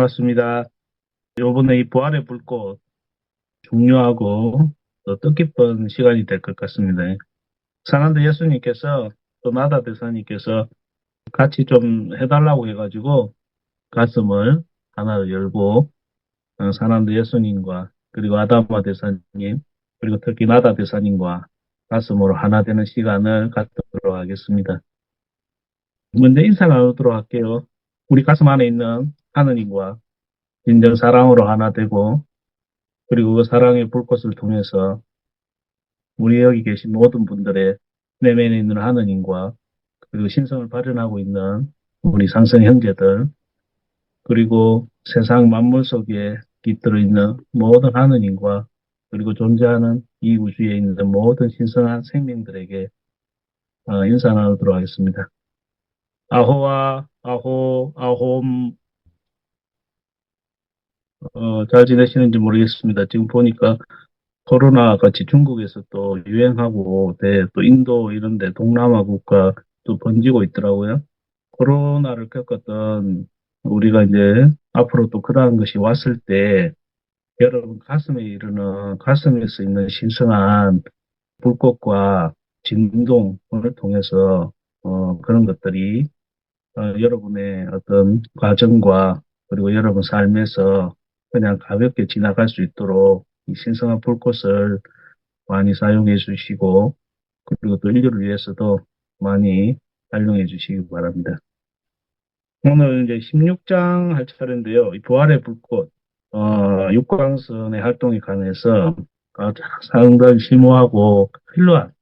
반갑습니다. 요번에 이 부활의 불꽃 중요하고 또 뜻깊은 시간이 될 것 같습니다. 사랑하는 예수님께서 또 나다 대사님께서 같이 좀 해달라고 해가지고 가슴을 하나 열고 사랑하는 예수님과 그리고 아담마 대사님 그리고 특히 나다 대사님과 가슴으로 하나 되는 시간을 갖도록 하겠습니다. 먼저 인사 나누도록 할게요. 우리 가슴 안에 있는 하느님과 진정 사랑으로 하나 되고 그리고 그 사랑의 불꽃을 통해서 우리 여기 계신 모든 분들의 내면에 있는 하느님과 그리고 신성을 발현하고 있는 우리 상선 형제들 그리고 세상 만물 속에 깃들어 있는 모든 하느님과 그리고 존재하는 이 우주에 있는 모든 신성한 생명들에게 인사 나누도록 하겠습니다. 아호와 아호 아홈. 잘 지내시는지 모르겠습니다. 지금 보니까 코로나 같이 중국에서 또 유행하고, 네, 또 인도 이런 데 동남아 국가 또 번지고 있더라고요. 코로나를 겪었던 우리가 이제 앞으로 또 그러한 것이 왔을 때 여러분 가슴에 이르는 가슴에서 있는 신성한 불꽃과 진동을 통해서 그런 것들이 여러분의 어떤 과정과 그리고 여러분 삶에서 그냥 가볍게 지나갈 수 있도록 이 신성한 불꽃을 많이 사용해 주시고 그리고 또 인류를 위해서도 많이 활용해 주시기 바랍니다. 오늘 이제 16장 할 차례인데요. 이 부활의 불꽃, 육광선의 활동에 관해서 상당히 심오하고 필요한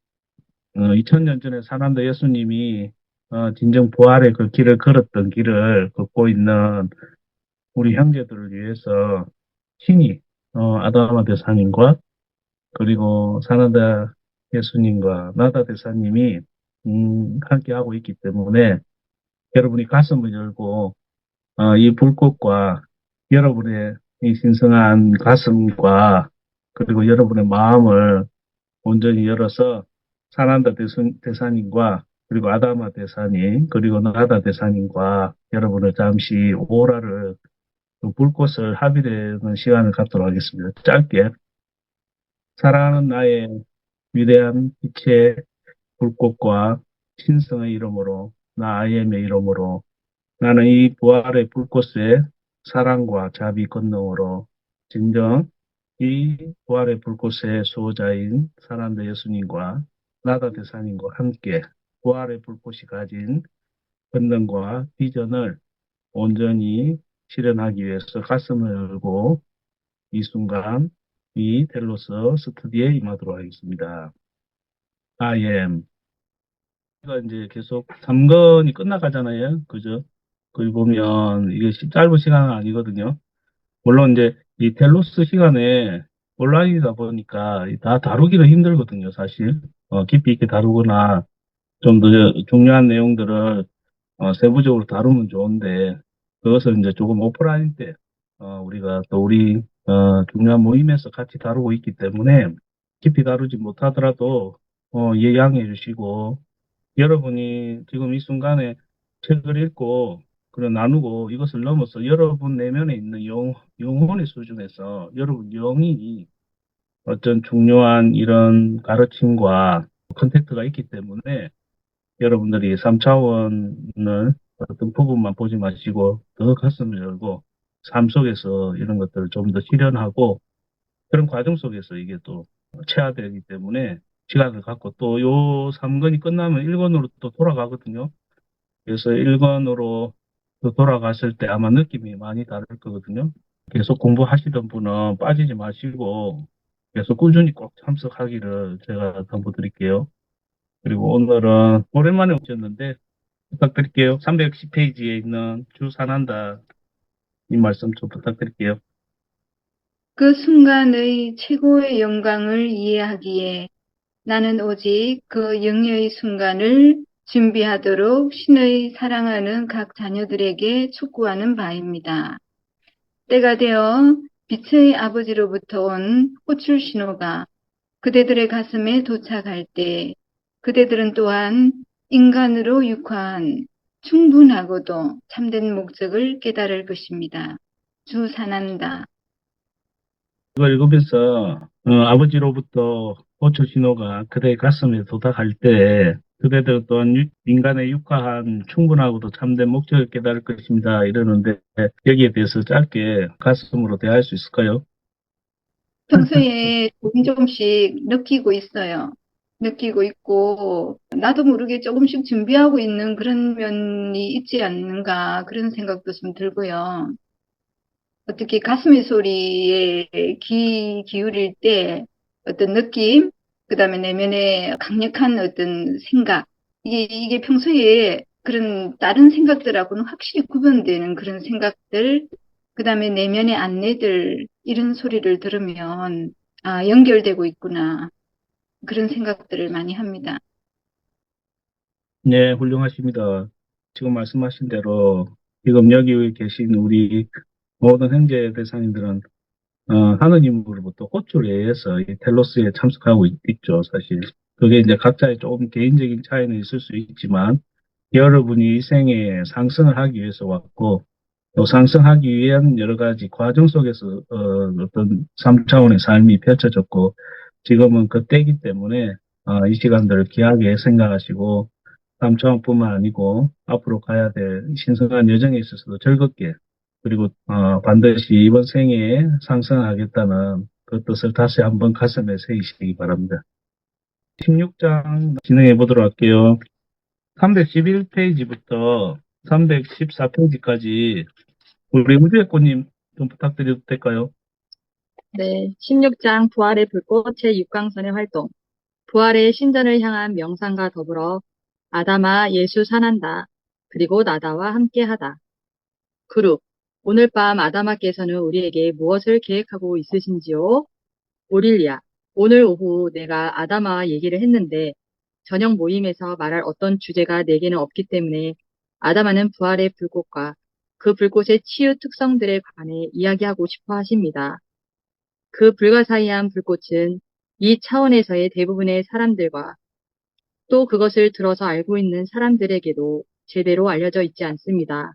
2000년 전에 사난도 예수님이 진정 부활의 그 길을 걸었던 길을 걷고 있는 우리 형제들을 위해서 신이 아담아 대사님과 그리고 사나다 예수님과 나다 대사님이 함께 하고 있기 때문에 여러분이 가슴을 열고 이 불꽃과 여러분의 이 신성한 가슴과 그리고 여러분의 마음을 온전히 열어서 사난다 대사님과 그리고 아다마 대사님 그리고 나다 대사님과 여러분을 잠시 오라를 그 불꽃을 합의되는 시간을 갖도록 하겠습니다. 짧게 사랑하는 나의 위대한 빛의 불꽃과 신성의 이름으로 나 아이엠의 이름으로 나는 이 부활의 불꽃의 사랑과 자비 권능으로 진정 이 부활의 불꽃의 수호자인 사랑하는 예수님과 나다 대사님과 함께 부활의 불꽃이 가진 권능과 비전을 온전히 실현하기 위해서 가슴을 열고 이 순간 이 텔로스 스튜디오에 임하도록 하겠습니다. I am. 가 이제 계속 3권이 끝나가잖아요. 그죠? 거기 보면 이게 짧은 시간은 아니거든요. 물론 이제 이 텔로스 시간에 온라인이다 보니까 다 다루기는 힘들거든요, 사실. 깊이 있게 다루거나 좀 더 중요한 내용들을 세부적으로 다루면 좋은데 그것을 이제 조금 오프라인 때 우리가 또 우리 중요한 모임에서 같이 다루고 있기 때문에 깊이 다루지 못하더라도 예양해 주시고 여러분이 지금 이 순간에 책을 읽고 그리고 나누고 이것을 넘어서 여러분 내면에 있는 영혼의 수준에서 여러분 영이 어떤 중요한 이런 가르침과 컨택트가 있기 때문에 여러분들이 3차원을 어떤 부분만 보지 마시고 더 가슴을 열고 삶 속에서 이런 것들을 좀 더 실현하고 그런 과정 속에서 이게 또 체화되기 때문에 시간을 갖고 또 요 3권이 끝나면 1권으로 또 돌아가거든요. 그래서 1권으로 또 돌아갔을 때 아마 느낌이 많이 다를 거거든요. 계속 공부하시던 분은 빠지지 마시고 계속 꾸준히 꼭 참석하기를 제가 당부드릴게요. 그리고 오늘은 오랜만에 오셨는데 부탁드릴게요. 310페이지에 있는 주산한다 이 말씀 좀 부탁드릴게요. 그 순간의 최고의 영광을 이해하기에 나는 오직 그 영예의 순간을 준비하도록 신의 사랑하는 각 자녀들에게 촉구하는 바입니다. 때가 되어 빛의 아버지로부터 온 호출 신호가 그대들의 가슴에 도착할 때 그대들은 또한 인간으로 육화한 충분하고도 참된 목적을 깨달을 것입니다. 주산한다. 이걸 읽으면서 아버지로부터 호초 신호가 그대의 가슴에 도달할 때 그대들 또한 인간의 육화한 충분하고도 참된 목적을 깨달을 것입니다. 이러는데 여기에 대해서 짧게 가슴으로 대할 수 있을까요? 평소에 조금 조금씩 느끼고 있어요. 느끼고 있고, 나도 모르게 조금씩 준비하고 있는 그런 면이 있지 않는가, 그런 생각도 좀 들고요. 어떻게 가슴의 소리에 귀 기울일 때 어떤 느낌, 그 다음에 내면의 강력한 어떤 생각, 이게 평소에 그런 다른 생각들하고는 확실히 구분되는 그런 생각들, 그 다음에 내면의 안내들, 이런 소리를 들으면, 아, 연결되고 있구나. 그런 생각들을 많이 합니다. 네, 훌륭하십니다. 지금 말씀하신 대로 지금 여기 계신 우리 모든 형제 대상인들은 하느님으로부터 호초를 예해서 이 텔로스에 참석하고 있죠, 사실. 그게 이제 각자의 조금 개인적인 차이는 있을 수 있지만, 여러분이 이 생에 상승을 하기 위해서 왔고, 또 상승하기 위한 여러 가지 과정 속에서 어떤 3차원의 삶이 펼쳐졌고, 지금은 그 때이기 때문에 이 시간들을 귀하게 생각하시고, 3차원뿐만 아니고 앞으로 가야 될 신성한 여정에 있어서도 즐겁게 그리고 반드시 이번 생에 상승하겠다는 그 뜻을 다시 한번 가슴에 새기시기 바랍니다. 16장 진행해 보도록 할게요. 311페이지부터 314페이지까지 우리 우주의꽃님 좀 부탁드려도 될까요? 네, 16장 부활의 불꽃 제6강선의 활동. 부활의 신전을 향한 명상과 더불어 아담아 예수 산한다. 그리고 나다와 함께하다. 그룹. 오늘 밤 아담아께서는 우리에게 무엇을 계획하고 있으신지요? 오릴리아. 오늘 오후 내가 아담아와 얘기를 했는데 저녁 모임에서 말할 어떤 주제가 내게는 없기 때문에 아담아는 부활의 불꽃과 그 불꽃의 치유 특성들에 관해 이야기하고 싶어 하십니다. 그 불가사의한 불꽃은 이 차원에서의 대부분의 사람들과 또 그것을 들어서 알고 있는 사람들에게도 제대로 알려져 있지 않습니다.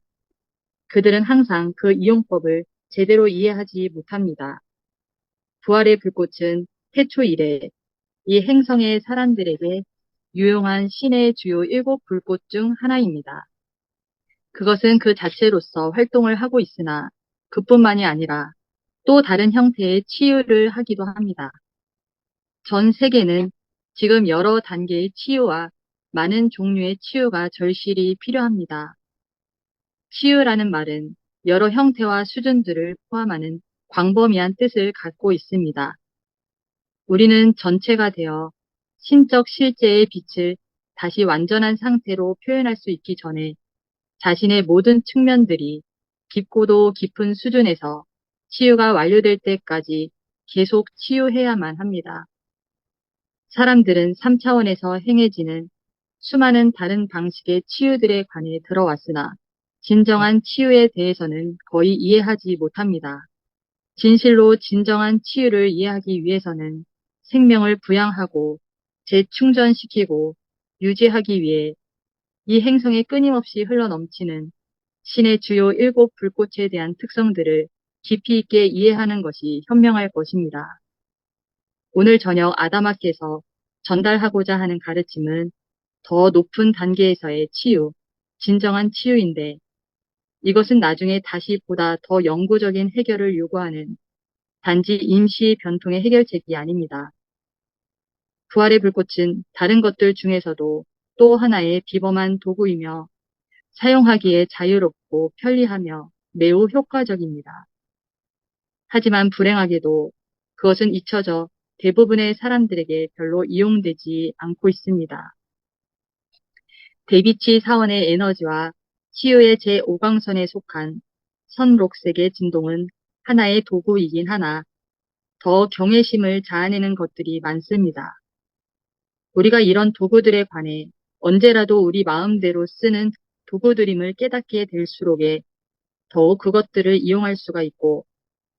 그들은 항상 그 이용법을 제대로 이해하지 못합니다. 부활의 불꽃은 태초 이래 이 행성의 사람들에게 유용한 신의 주요 7불꽃 중 하나입니다. 그것은 그 자체로서 활동을 하고 있으나 그뿐만이 아니라 또 다른 형태의 치유를 하기도 합니다. 전 세계는 지금 여러 단계의 치유와 많은 종류의 치유가 절실히 필요합니다. 치유라는 말은 여러 형태와 수준들을 포함하는 광범위한 뜻을 갖고 있습니다. 우리는 전체가 되어 신적 실제의 빛을 다시 완전한 상태로 표현할 수 있기 전에 자신의 모든 측면들이 깊고도 깊은 수준에서 치유가 완료될 때까지 계속 치유해야만 합니다. 사람들은 3차원에서 행해지는 수많은 다른 방식의 치유들에 관해 들어왔으나 진정한 치유에 대해서는 거의 이해하지 못합니다. 진실로 진정한 치유를 이해하기 위해서는 생명을 부양하고 재충전시키고 유지하기 위해 이 행성에 끊임없이 흘러넘치는 신의 주요 7불꽃에 대한 특성들을 깊이 있게 이해하는 것이 현명할 것입니다. 오늘 저녁 아다마께서 전달하고자 하는 가르침은 더 높은 단계에서의 치유, 진정한 치유인데 이것은 나중에 다시 보다 더 영구적인 해결을 요구하는 단지 임시 변통의 해결책이 아닙니다. 부활의 불꽃은 다른 것들 중에서도 또 하나의 비범한 도구이며 사용하기에 자유롭고 편리하며 매우 효과적입니다. 하지만 불행하게도 그것은 잊혀져 대부분의 사람들에게 별로 이용되지 않고 있습니다. 데비치 사원의 에너지와 치유의 제5강선에 속한 선록색의 진동은 하나의 도구이긴 하나 더 경외심을 자아내는 것들이 많습니다. 우리가 이런 도구들에 관해 언제라도 우리 마음대로 쓰는 도구들임을 깨닫게 될수록에 더욱 그것들을 이용할 수가 있고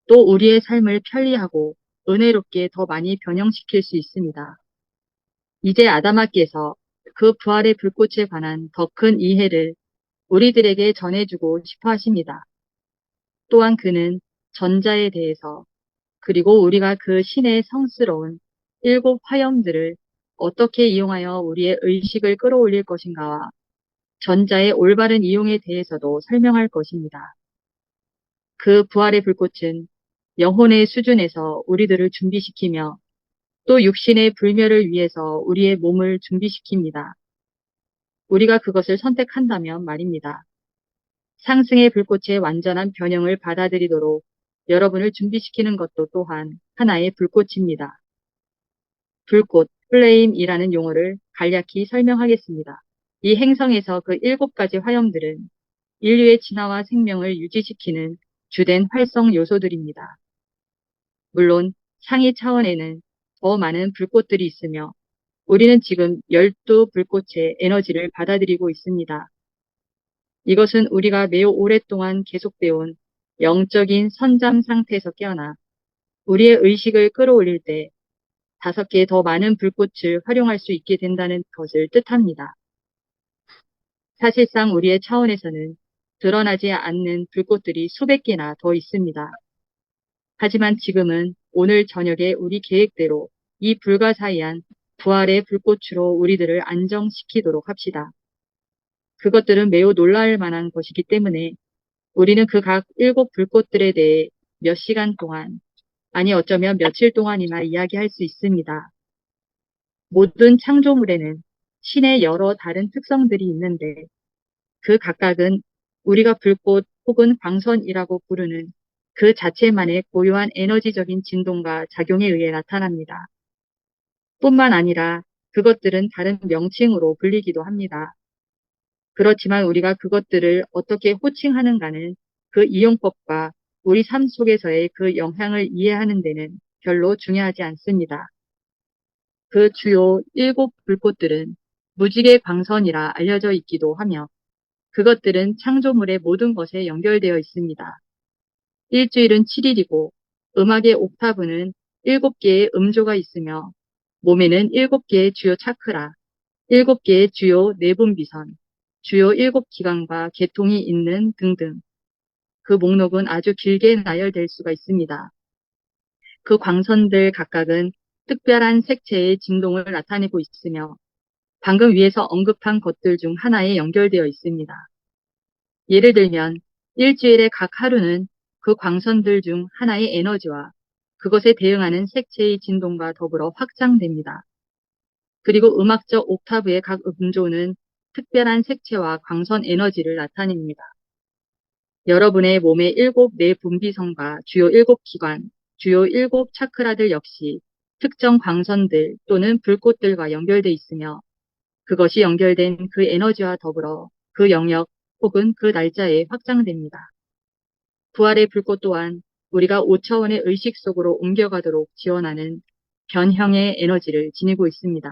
또 우리의 삶을 편리하고 은혜롭게 더 많이 변형시킬 수 있습니다. 이제 아다마께서 그 부활의 불꽃에 관한 더 큰 이해를 우리들에게 전해주고 싶어 하십니다. 또한 그는 전자에 대해서 그리고 우리가 그 신의 성스러운 일곱 화염들을 어떻게 이용하여 우리의 의식을 끌어올릴 것인가와 전자의 올바른 이용에 대해서도 설명할 것입니다. 그 부활의 불꽃은 영혼의 수준에서 우리들을 준비시키며 또 육신의 불멸을 위해서 우리의 몸을 준비시킵니다. 우리가 그것을 선택한다면 말입니다. 상승의 불꽃의 완전한 변형을 받아들이도록 여러분을 준비시키는 것도 또한 하나의 불꽃입니다. 불꽃, 플레임이라는 용어를 간략히 설명하겠습니다. 이 행성에서 그 7가지 화염들은 인류의 진화와 생명을 유지시키는 주된 활성 요소들입니다. 물론 상위 차원에는 더 많은 불꽃들이 있으며 우리는 지금 12불꽃의 에너지를 받아들이고 있습니다. 이것은 우리가 매우 오랫동안 계속되어 온 영적인 선잠 상태에서 깨어나 우리의 의식을 끌어올릴 때 5개 더 많은 불꽃을 활용할 수 있게 된다는 것을 뜻합니다. 사실상 우리의 차원에서는 드러나지 않는 불꽃들이 수백 개나 더 있습니다. 하지만 지금은 오늘 저녁에 우리 계획대로 이 불가사의한 부활의 불꽃으로 우리들을 안정시키도록 합시다. 그것들은 매우 놀랄 만한 것이기 때문에 우리는 그 각 7불꽃들에 대해 몇 시간 동안, 아니 어쩌면 며칠 동안이나 이야기할 수 있습니다. 모든 창조물에는 신의 여러 다른 특성들이 있는데 그 각각은 우리가 불꽃 혹은 광선이라고 부르는 그 자체만의 고유한 에너지적인 진동과 작용에 의해 나타납니다. 뿐만 아니라 그것들은 다른 명칭으로 불리기도 합니다. 그렇지만 우리가 그것들을 어떻게 호칭하는가는 그 이용법과 우리 삶 속에서의 그 영향을 이해하는 데는 별로 중요하지 않습니다. 그 주요 7불꽃들은 무지개 광선이라 알려져 있기도 하며 그것들은 창조물의 모든 것에 연결되어 있습니다. 일주일은 7일이고 음악의 옥타브는 7개의 음조가 있으며 몸에는 7개의 주요 차크라, 7개의 주요 내분비선, 주요 7기관과 계통이 있는 등등. 그 목록은 아주 길게 나열될 수가 있습니다. 그 광선들 각각은 특별한 색채의 진동을 나타내고 있으며 방금 위에서 언급한 것들 중 하나에 연결되어 있습니다. 예를 들면 일주일의 각 하루는 그 광선들 중 하나의 에너지와 그것에 대응하는 색채의 진동과 더불어 확장됩니다. 그리고 음악적 옥타브의 각 음조는 특별한 색채와 광선 에너지를 나타냅니다. 여러분의 몸의 7내분비성과 주요 7기관, 주요 7차크라들 역시 특정 광선들 또는 불꽃들과 연결돼 있으며 그것이 연결된 그 에너지와 더불어 그 영역 혹은 그 날짜에 확장됩니다. 부활의 불꽃 또한 우리가 5차원의 의식 속으로 옮겨가도록 지원하는 변형의 에너지를 지니고 있습니다.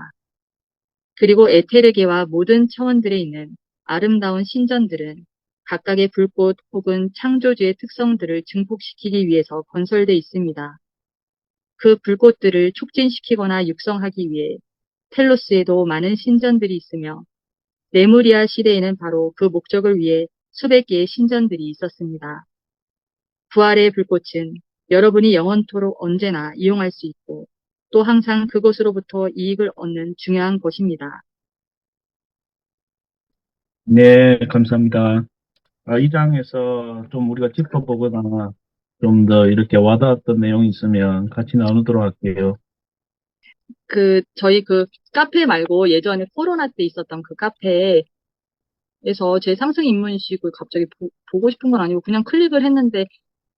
그리고 에테르계와 모든 차원들에 있는 아름다운 신전들은 각각의 불꽃 혹은 창조주의 특성들을 증폭시키기 위해서 건설돼 있습니다. 그 불꽃들을 촉진시키거나 육성하기 위해 텔로스에도 많은 신전들이 있으며 레무리아 시대에는 바로 그 목적을 위해 수백 개의 신전들이 있었습니다. 부활의 불꽃은 여러분이 영원토록 언제나 이용할 수 있고 또 항상 그것으로부터 이익을 얻는 중요한 것입니다. 네, 감사합니다. 이 장에서 좀 우리가 짚어보거나 좀 더 이렇게 와닿았던 내용이 있으면 같이 나누도록 할게요. 저희 그 카페 말고 예전에 코로나 때 있었던 그 카페에서 제 상승 입문식을 갑자기 보고 싶은 건 아니고 그냥 클릭을 했는데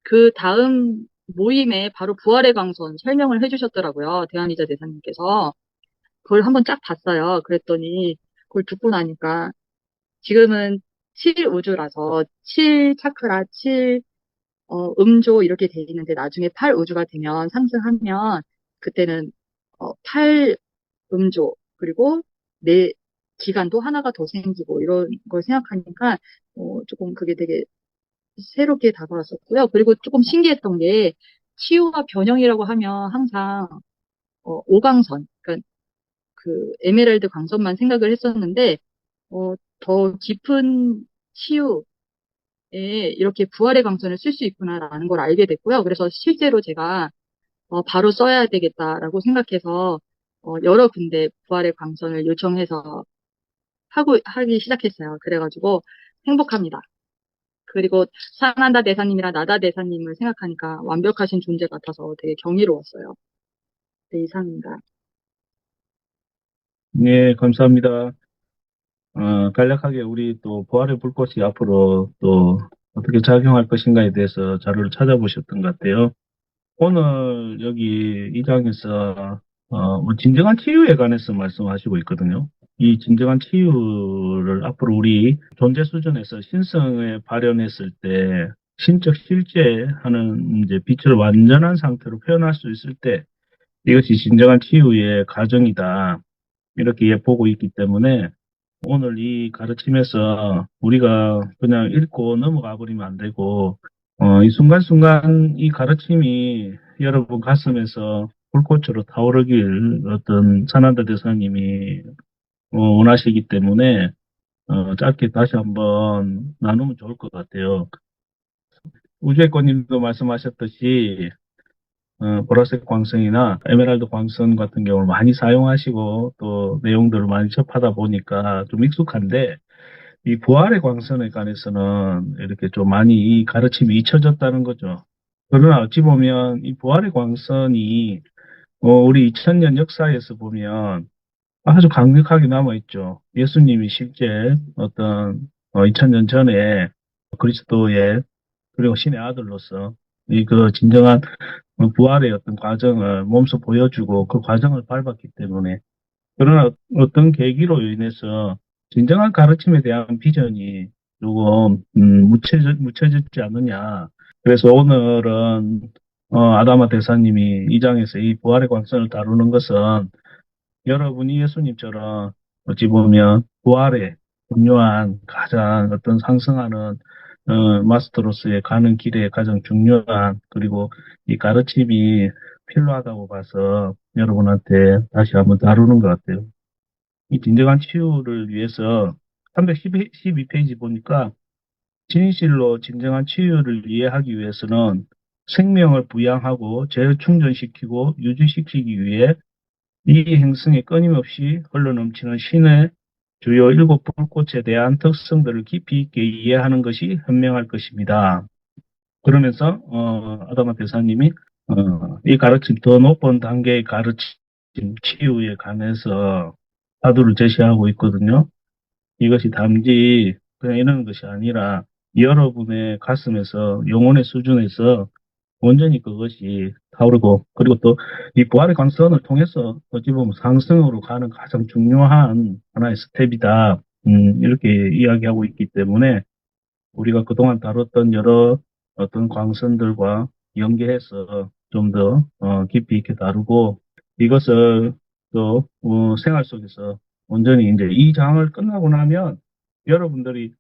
그 다음 모임에 바로 부활의 강선 설명을 해주셨더라고요. 대한이자 대사님께서. 그걸 한번 쫙 봤어요. 그랬더니 그걸 듣고 나니까 지금은 7우주라서 7차크라, 7 음조 이렇게 돼 있는데 나중에 8우주가 되면 상승하면 그때는 8음조 그리고 내 기간도 하나가 더 생기고 이런 걸 생각하니까 조금 그게 되게 새롭게 다가왔었고요. 그리고 조금 신기했던 게 치유와 변형이라고 하면 항상 오강선, 그러니까 그 에메랄드 광선만 생각을 했었는데 더 깊은 치유, 이렇게 부활의 광선을 쓸 수 있구나라는 걸 알게 됐고요. 그래서 실제로 제가 바로 써야 되겠다라고 생각해서 여러 군데 부활의 광선을 요청해서 하기 시작했어요. 그래가지고 행복합니다. 그리고 사난다 대사님이랑 나다 대사님을 생각하니까 완벽하신 존재 같아서 되게 경이로웠어요. 네, 이상입니다. 네, 감사합니다. 간략하게 우리 또 부활의 불꽃이 앞으로 또 어떻게 작용할 것인가에 대해서 자료를 찾아보셨던 것 같아요. 오늘 여기 이 장에서 뭐 진정한 치유에 관해서 말씀하시고 있거든요. 이 진정한 치유를 앞으로 우리 존재 수준에서 신성에 발현했을 때 신적 실제하는 이제 빛을 완전한 상태로 표현할 수 있을 때 이것이 진정한 치유의 과정이다. 이렇게 보고 있기 때문에 오늘 이 가르침에서 우리가 그냥 읽고 넘어가 버리면 안 되고, 이 순간순간 이 가르침이 여러분 가슴에서 불꽃으로 타오르길 어떤 산한다 대사님이 원하시기 때문에, 짧게 다시 한번 나누면 좋을 것 같아요. 우주의권님도 말씀하셨듯이, 보라색 광선이나 에메랄드 광선 같은 경우를 많이 사용하시고 또 내용들을 많이 접하다 보니까 좀 익숙한데 이 부활의 광선에 관해서는 이렇게 좀 많이 이 가르침이 잊혀졌다는 거죠. 그러나 어찌 보면 이 부활의 광선이 우리 2000년 역사에서 보면 아주 강력하게 남아있죠. 예수님이 실제 어떤 2000년 전에 그리스도의 그리고 신의 아들로서 이 그 진정한 부활의 어떤 과정을 몸소 보여주고 그 과정을 밟았기 때문에 그러나 어떤 계기로 인해서 진정한 가르침에 대한 비전이 조금 묻혀졌지 않느냐. 그래서 오늘은 아다마 대사님이 이 장에서 이 부활의 광선을 다루는 것은 여러분이 예수님처럼 어찌 보면 부활의 중요한 가장 어떤 상승하는 마스터로서의 가는 길에 가장 중요한 그리고 이 가르침이 필요하다고 봐서 여러분한테 다시 한번 다루는 것 같아요. 이 진정한 치유를 위해서 312페이지 보니까 진실로 진정한 치유를 이해하기 위해서는 생명을 부양하고 재충전시키고 유지시키기 위해 이 행성에 끊임없이 흘러넘치는 신의 주요 7불꽃에 대한 특성들을 깊이 있게 이해하는 것이 현명할 것입니다. 그러면서 아다마 대사님이 이 가르침 더 높은 단계의 가르침 치유에 관해서 사도를 제시하고 있거든요. 이것이 단지 그냥 이러는 것이 아니라 여러분의 가슴에서 영혼의 수준에서 온전히 그것이 타오르고 그리고 또 이 부활의 광선을 통해서 어찌 보면 상승으로 가는 가장 중요한 하나의 스텝이다. 이렇게 이야기하고 있기 때문에 우리가 그동안 다뤘던 여러 어떤 광선들과 연계해서 좀 더 깊이 있게 다루고 이것을 또 생활 속에서 온전히 이제 이 장을 끝나고 나면 여러분들이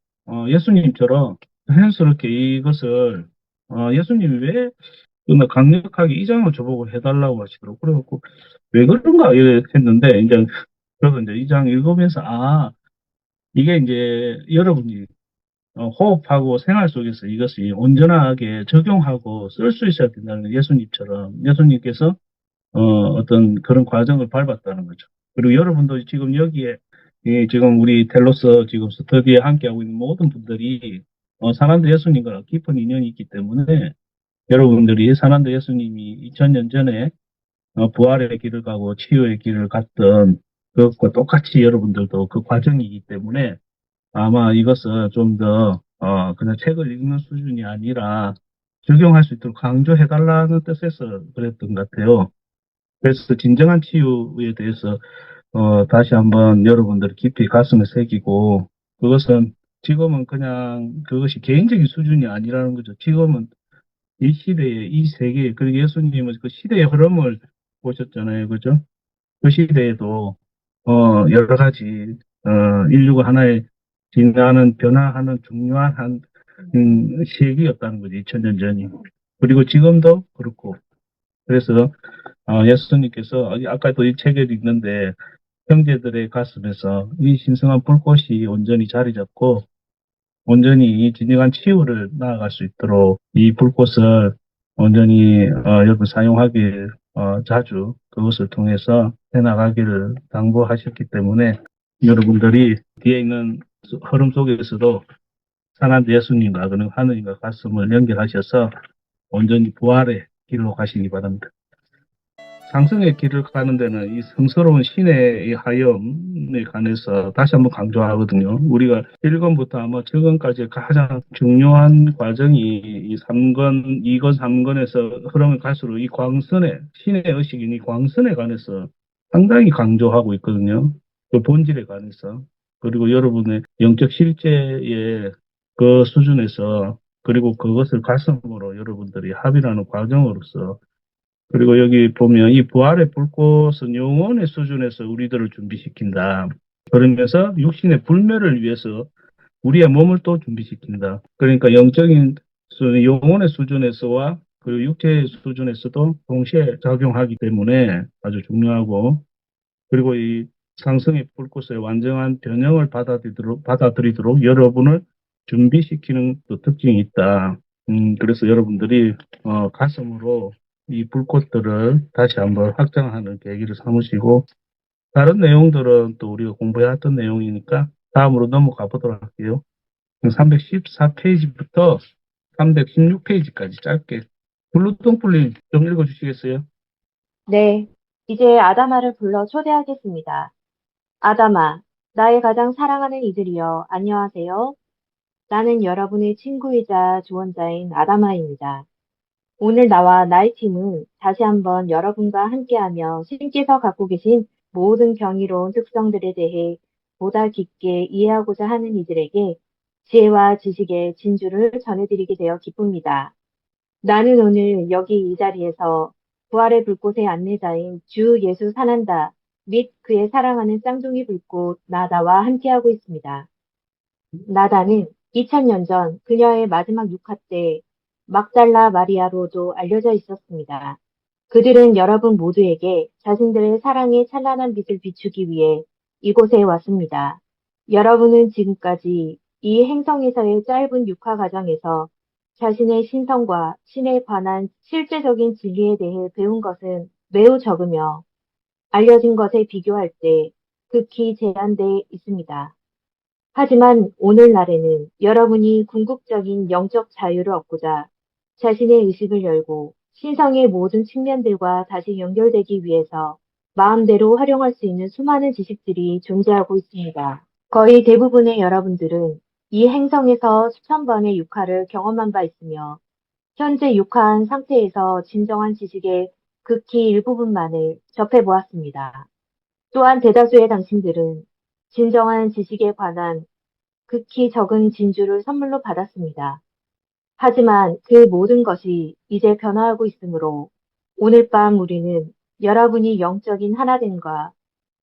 예수님처럼 자연스럽게 이것을 예수님이 왜 근데 강력하게 이 장을 저보고 해달라고 하시더라고. 그래갖고, 왜 그런가 했는데, 이제, 그래서 이제 이 장 읽으면서, 이게 이제 여러분이 호흡하고 생활 속에서 이것이 온전하게 적용하고 쓸 수 있어야 된다는 거예요. 예수님처럼. 예수님께서, 어떤 그런 과정을 밟았다는 거죠. 그리고 여러분도 지금 여기에, 지금 우리 텔로스 지금 스터디에 함께하고 있는 모든 분들이, 사람도 예수님과 깊은 인연이 있기 때문에, 여러분들이 산한도 예수님이 2000년 전에 부활의 길을 가고 치유의 길을 갔던 그것과 똑같이 여러분들도 그 과정이기 때문에 아마 이것을 좀 더 그냥 책을 읽는 수준이 아니라 적용할 수 있도록 강조해달라는 뜻에서 그랬던 것 같아요. 그래서 진정한 치유에 대해서 다시 한번 여러분들이 깊이 가슴에 새기고 그것은 지금은 그냥 그것이 개인적인 수준이 아니라는 거죠. 지금은 이 시대에, 이 세계에, 그리고 예수님은 그 시대의 흐름을 보셨잖아요. 그죠? 그 시대에도, 여러 가지, 인류가 하나의 진화하는, 변화하는 중요한 시기였다는 거죠. 2000년 전이. 그리고 지금도 그렇고. 그래서, 예수님께서, 아까도 이 책을 읽는데, 형제들의 가슴에서 이 신성한 불꽃이 온전히 자리 잡고, 온전히 진정한 치유를 나아갈 수 있도록 이 불꽃을 온전히 여러분 사용하길 자주 그것을 통해서 해나가기를 당부하셨기 때문에 여러분들이 뒤에 있는 흐름 속에서도 산한 예수님과 그는 하느님과 가슴을 연결하셔서 온전히 부활의 길로 가시기 바랍니다. 상승의 길을 가는 데는 이 성스러운 신의 이 하염에 관해서 다시 한번 강조하거든요. 우리가 1권부터 아마 7권까지 가장 중요한 과정이 이 3권, 2권, 3권에서 흐름을 갈수록 이 광선의, 신의 의식인 이 광선에 관해서 상당히 강조하고 있거든요. 그 본질에 관해서. 그리고 여러분의 영적 실제의 그 수준에서 그리고 그것을 가슴으로 여러분들이 합의하는 과정으로서 그리고 여기 보면 이 부활의 불꽃은 영혼의 수준에서 우리들을 준비시킨다. 그러면서 육신의 불멸을 위해서 우리의 몸을 또 준비시킨다. 그러니까 영적인 영혼의 수준에서와 그리고 육체의 수준에서도 동시에 작용하기 때문에 아주 중요하고 그리고 이 상승의 불꽃의 완전한 변형을 받아들이도록 여러분을 준비시키는 또 특징이 있다. 그래서 여러분들이 가슴으로 이 불꽃들을 다시 한번 확장하는 계기를 삼으시고 다른 내용들은 또 우리가 공부해왔던 내용이니까 다음으로 넘어가 보도록 할게요. 314페이지부터 316페이지까지 짧게 블루똥불님 좀 읽어주시겠어요? 네, 이제 아다마를 불러 초대하겠습니다. 아다마, 나의 가장 사랑하는 이들이여, 안녕하세요. 나는 여러분의 친구이자 조언자인 아다마입니다. 오늘 나와 나의 팀은 다시 한번 여러분과 함께하며 신께서 갖고 계신 모든 경이로운 특성들에 대해 보다 깊게 이해하고자 하는 이들에게 지혜와 지식의 진주를 전해드리게 되어 기쁩니다. 나는 오늘 여기 이 자리에서 부활의 불꽃의 안내자인 주 예수 산한다 및 그의 사랑하는 쌍둥이 불꽃 나다와 함께하고 있습니다. 나다는 2000년 전 그녀의 마지막 육화 때 막달라 마리아로도 알려져 있었습니다. 그들은 여러분 모두에게 자신들의 사랑의 찬란한 빛을 비추기 위해 이곳에 왔습니다. 여러분은 지금까지 이 행성에서의 짧은 육화 과정에서 자신의 신성과 신에 관한 실제적인 진리에 대해 배운 것은 매우 적으며 알려진 것에 비교할 때 극히 제한돼 있습니다. 하지만 오늘날에는 여러분이 궁극적인 영적 자유를 얻고자 자신의 의식을 열고 신성의 모든 측면들과 다시 연결되기 위해서 마음대로 활용할 수 있는 수많은 지식들이 존재하고 있습니다. 거의 대부분의 여러분들은 이 행성에서 수천 번의 육화를 경험한 바 있으며 현재 육화한 상태에서 진정한 지식의 극히 일부분만을 접해보았습니다. 또한 대다수의 당신들은 진정한 지식에 관한 극히 적은 진주를 선물로 받았습니다. 하지만 그 모든 것이 이제 변화하고 있으므로 오늘 밤 우리는 여러분이 영적인 하나됨과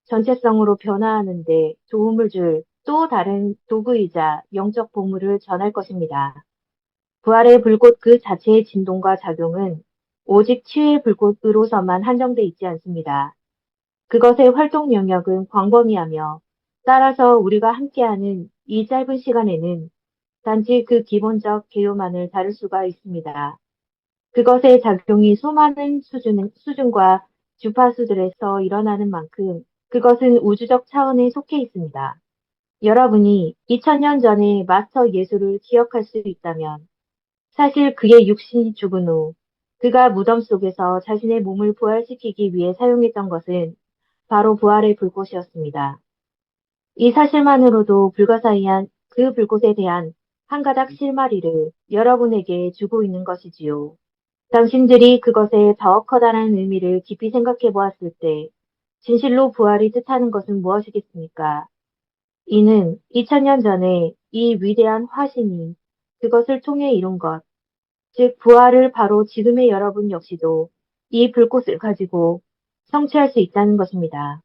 전체성으로 변화하는 데 도움을 줄 또 다른 도구이자 영적 보물을 전할 것입니다. 부활의 불꽃 그 자체의 진동과 작용은 오직 치유의 불꽃으로서만 한정돼 있지 않습니다. 그것의 활동 영역은 광범위하며 따라서 우리가 함께하는 이 짧은 시간에는 단지 그 기본적 개요만을 다룰 수가 있습니다. 그것의 작용이 수많은 수준과 주파수들에서 일어나는 만큼 그것은 우주적 차원에 속해 있습니다. 여러분이 2000년 전의 마스터 예수를 기억할 수 있다면 사실 그의 육신이 죽은 후 그가 무덤 속에서 자신의 몸을 부활시키기 위해 사용했던 것은 바로 부활의 불꽃이었습니다. 이 사실만으로도 불가사의한 그 불꽃에 대한 한 가닥 실마리를 여러분에게 주고 있는 것이지요. 당신들이 그것의 더 커다란 의미를 깊이 생각해 보았을 때 진실로 부활이 뜻하는 것은 무엇이겠습니까? 이는 2000년 전에 이 위대한 화신이 그것을 통해 이룬 것, 즉 부활을 바로 지금의 여러분 역시도 이 불꽃을 가지고 성취할 수 있다는 것입니다.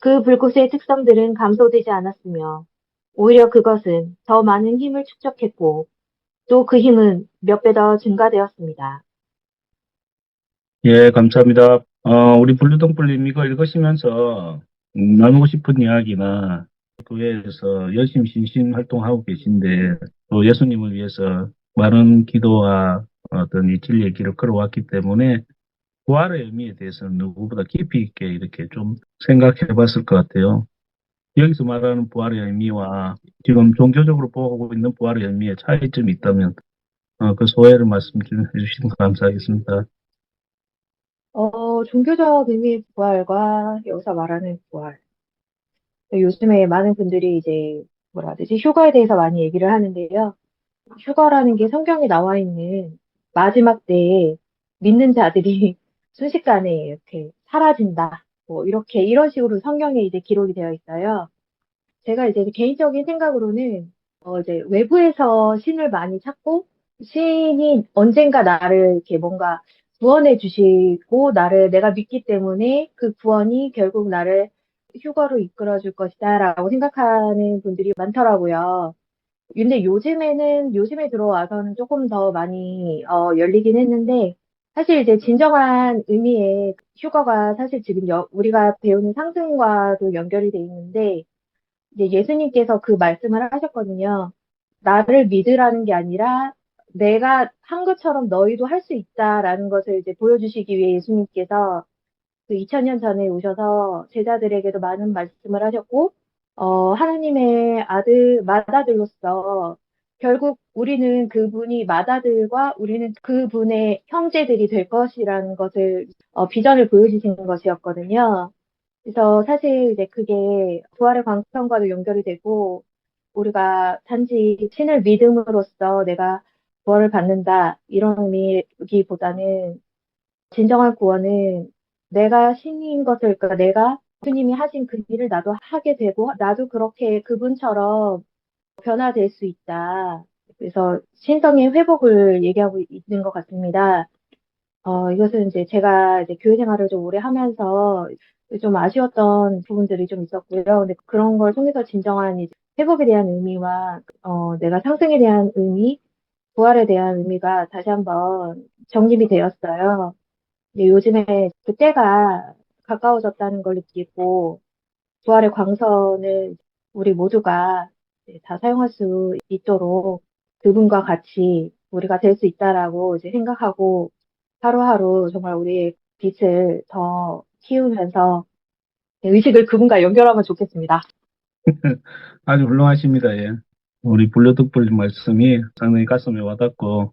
그 불꽃의 특성들은 감소되지 않았으며 오히려 그것은 더 많은 힘을 축적했고 또 그 힘은 몇 배 더 증가되었습니다. 예, 감사합니다. 우리 블루동불님 이거 읽으시면서 나누고 싶은 이야기나 교회에서 열심히 신신 활동하고 계신데 또 예수님을 위해서 많은 기도와 어떤 이 진리의 길을 걸어왔기 때문에 부활의 의미에 대해서는 누구보다 깊이 있게 이렇게 좀 생각해 봤을 것 같아요. 여기서 말하는 부활의 의미와 지금 종교적으로 보고 있는 부활의 의미에 차이점이 있다면 그 소회를 말씀 좀 해주시면 감사하겠습니다. 종교적 의미의 부활과 여기서 말하는 부활. 요즘에 많은 분들이 이제 뭐라 해야 되지? 휴거에 대해서 많이 얘기를 하는데요. 휴거라는 게 성경에 나와 있는 마지막 때에 믿는 자들이 순식간에 이렇게 사라진다. 뭐 이렇게 이런 식으로 성경에 이제 기록이 되어 있어요. 제가 이제 개인적인 생각으로는 이제 외부에서 신을 많이 찾고 신이 언젠가 나를 이렇게 뭔가 구원해 주시고 나를 내가 믿기 때문에 그 구원이 결국 나를 휴거로 이끌어 줄 것이다라고 생각하는 분들이 많더라고요. 근데 요즘에 들어와서는 조금 더 많이 열리긴 했는데 사실 이제 진정한 의미의 휴거가 사실 지금 우리가 배우는 상승과도 연결이 돼 있는데 이제 예수님께서 그 말씀을 하셨거든요. 나를 믿으라는 게 아니라 내가 한 것처럼 너희도 할 수 있다라는 것을 이제 보여주시기 위해 예수님께서 그 2000년 전에 오셔서 제자들에게도 많은 말씀을 하셨고, 하나님의 맏아들로서 결국 우리는 그분이 맏아들과 우리는 그분의 형제들이 될 것이라는 것을, 비전을 보여주시는 것이었거든요. 그래서 사실 이제 그게 부활의 광선과도 연결이 되고, 우리가 단지 신을 믿음으로써 내가 구원을 받는다, 이런 의미기보다는 진정한 구원은 내가 신인 것을, 그러니까 내가 주님이 하신 그 일을 나도 하게 되고, 나도 그렇게 그분처럼 변화될 수 있다. 그래서 신성의 회복을 얘기하고 있는 것 같습니다. 이것은 이제 제가 이제 교회 생활을 좀 오래 하면서 좀 아쉬웠던 부분들이 좀 있었고요. 근데 그런 걸 통해서 진정한 이제 회복에 대한 의미와, 내가 상승에 대한 의미, 부활에 대한 의미가 다시 한번 정립이 되었어요. 근데 요즘에 그때가 가까워졌다는 걸 느끼고 부활의 광선을 우리 모두가 이제 다 사용할 수 있도록 그분과 같이 우리가 될 수 있다라고 이제 생각하고 하루하루 정말 우리의 빛을 더 키우면서 의식을 그분과 연결하면 좋겠습니다. 아주 훌륭하십니다. 예. 우리 불려득불 말씀이 상당히 가슴에 와닿고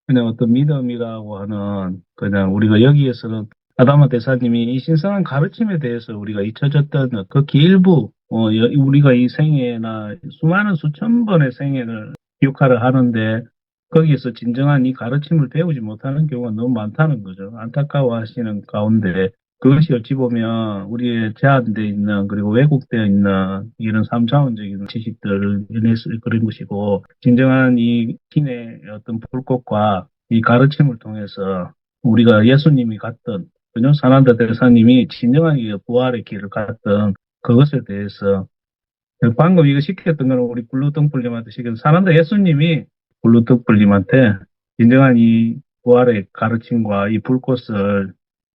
그냥 어떤 믿음이라고 하는 그냥 우리가 여기에서는 아다마 대사님이 이 신성한 가르침에 대해서 우리가 잊혀졌던 극히 일부 우리가 이 생애나 수많은 수천 번의 생애를 기억하려 하는데 거기에서 진정한 이 가르침을 배우지 못하는 경우가 너무 많다는 거죠. 안타까워하시는 가운데 그것이 어찌 보면 우리의 제한되어 있는 그리고 왜곡되어 있는 이런 3차원적인 지식들을 인해서 그런 것이고 진정한 이 신의 어떤 불꽃과 이 가르침을 통해서 우리가 예수님이 갔던 그죠? 사난다 대사님이 진정한 이 부활의 길을 갔던 그것에 대해서 방금 이거 시켰던 거는 우리 블루등불님한테 시켰던 사난다 예수님이 블루등불님한테 진정한 이 부활의 가르침과 이 불꽃을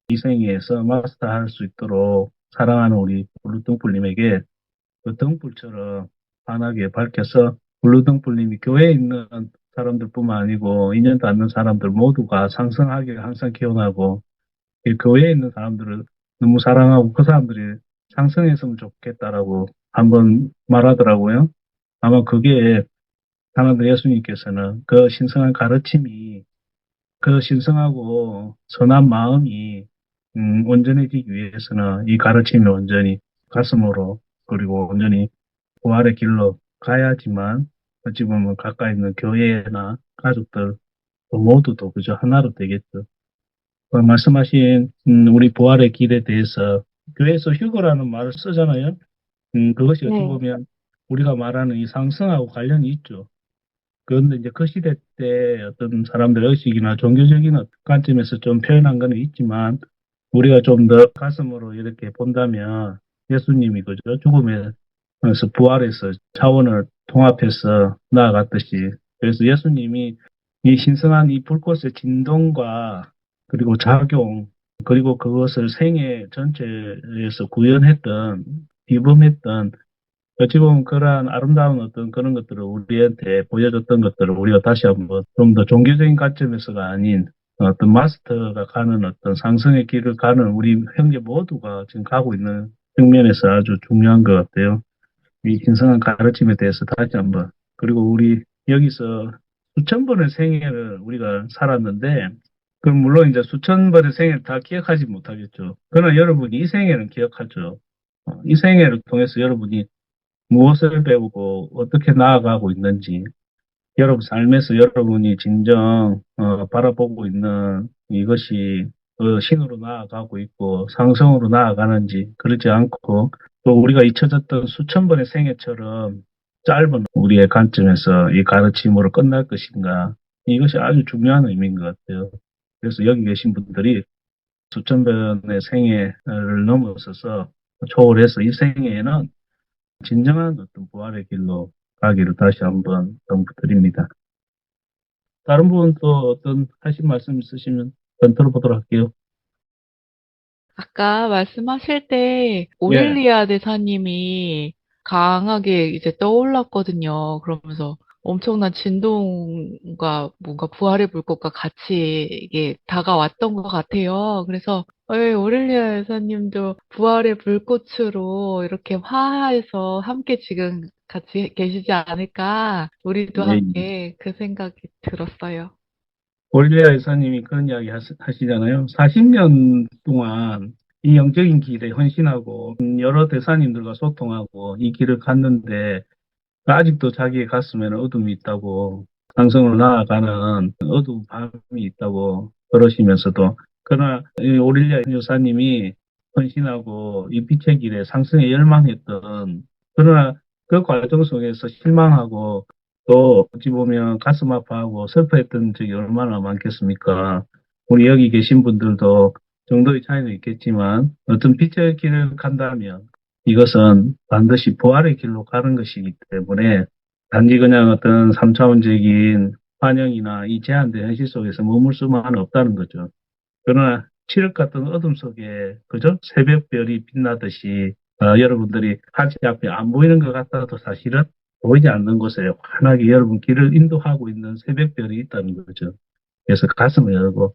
이 생에서 마스터할 수 있도록 사랑하는 우리 블루등불님에게 그 등불처럼 환하게 밝혀서 블루등불님이 교회에 있는 사람들뿐만 아니고 인연 닿는 사람들 모두가 상승하기를 항상 기원하고 이 교회에 있는 사람들을 너무 사랑하고 그 사람들이 상승했으면 좋겠다라고 한번 말하더라고요. 아마 그게 하나님 예수님께서는 그 신성한 가르침이 그 신성하고 선한 마음이 온전해지기 위해서는 이 가르침이 온전히 가슴으로 그리고 온전히 부활의 길로 가야지만 어찌 보면 가까이 있는 교회나 가족들 모두도 그저 하나로 되겠죠. 말씀하신 우리 부활의 길에 대해서 교회에서 휴거라는 말을 쓰잖아요. 그것이 어찌 네. 보면 우리가 말하는 이 상승하고 관련이 있죠. 그런데 이제 그 시대 때 어떤 사람들의 의식이나 종교적인 관점에서 좀 표현한 거는 있지만 우리가 좀 더 가슴으로 이렇게 본다면 예수님이 그죠 죽음에서 부활해서 차원을 통합해서 나아갔듯이 그래서 예수님이 이 신성한 이 불꽃의 진동과 그리고 작용 그리고 그것을 생애 전체에서 구현했던 비범했던 어찌 보면 그러한 아름다운 어떤 그런 것들을 우리한테 보여줬던 것들을 우리가 다시 한번 좀 더 종교적인 관점에서가 아닌 어떤 마스터가 가는 어떤 상승의 길을 가는 우리 형제 모두가 지금 가고 있는 측면에서 아주 중요한 것 같아요. 이 신성한 가르침에 대해서 다시 한번. 그리고 우리 여기서 수천 번의 생애를 우리가 살았는데, 그 물론 이제 수천 번의 생애를 다 기억하지 못하겠죠. 그러나 여러분이 이 생애는 기억하죠. 이 생애를 통해서 여러분이 무엇을 배우고 어떻게 나아가고 있는지, 여러분 삶에서 여러분이 진정 바라보고 있는 이것이 신으로 나아가고 있고 상성으로 나아가는지 그렇지 않고 또 우리가 잊혀졌던 수천 번의 생애처럼 짧은 우리의 관점에서 이 가르침으로 끝날 것인가 이것이 아주 중요한 의미인 것 같아요. 그래서 여기 계신 분들이 수천 번의 생애를 넘어서서 초월해서 이 생애에는 진정한 어떤 부활의 길로 가기를 다시 한번 당부드립니다. 다른 부분 또 어떤 하신 말씀 있으시면 들어보도록 할게요. 아까 말씀하실 때 예, 오렐리아 대사님이 강하게 이제 떠올랐거든요. 그러면서 엄청난 진동과 뭔가 부활의 불꽃과 같이 이게 다가왔던 것 같아요. 그래서 오렐리아 대사님도 부활의 불꽃으로 이렇게 화해해서 함께 지금 같이 계시지 않을까. 우리도 예. 함께 그 생각이 들었어요. 올리아 이사님이 그런 이야기 하시잖아요. 40년 동안 이 영적인 길에 헌신하고 여러 대사님들과 소통하고 이 길을 갔는데 아직도 자기의 가슴에는 어둠이 있다고 상승으로 나아가는 어두운 밤이 있다고 그러시면서도 그러나 이 오릴리아 여사님이 헌신하고 이 빛의 길에 상승에 열망했던 그러나 그 과정 속에서 실망하고 또 어찌 보면 가슴 아파하고 슬퍼했던 적이 얼마나 많겠습니까? 우리 여기 계신 분들도 정도의 차이는 있겠지만 어떤 빛의 길을 간다면 이것은 반드시 부활의 길로 가는 것이기 때문에 단지 그냥 어떤 3차원적인 환영이나 이 제한된 현실 속에서 머물 수만은 없다는 거죠. 그러나 칠흑 같은 어둠 속에 그저 새벽별이 빛나듯이 여러분들이 하지 앞에 안 보이는 것 같아도 사실은 보이지 않는 곳에 환하게 여러분 길을 인도하고 있는 새벽별이 있다는 거죠. 그래서 가슴을 열고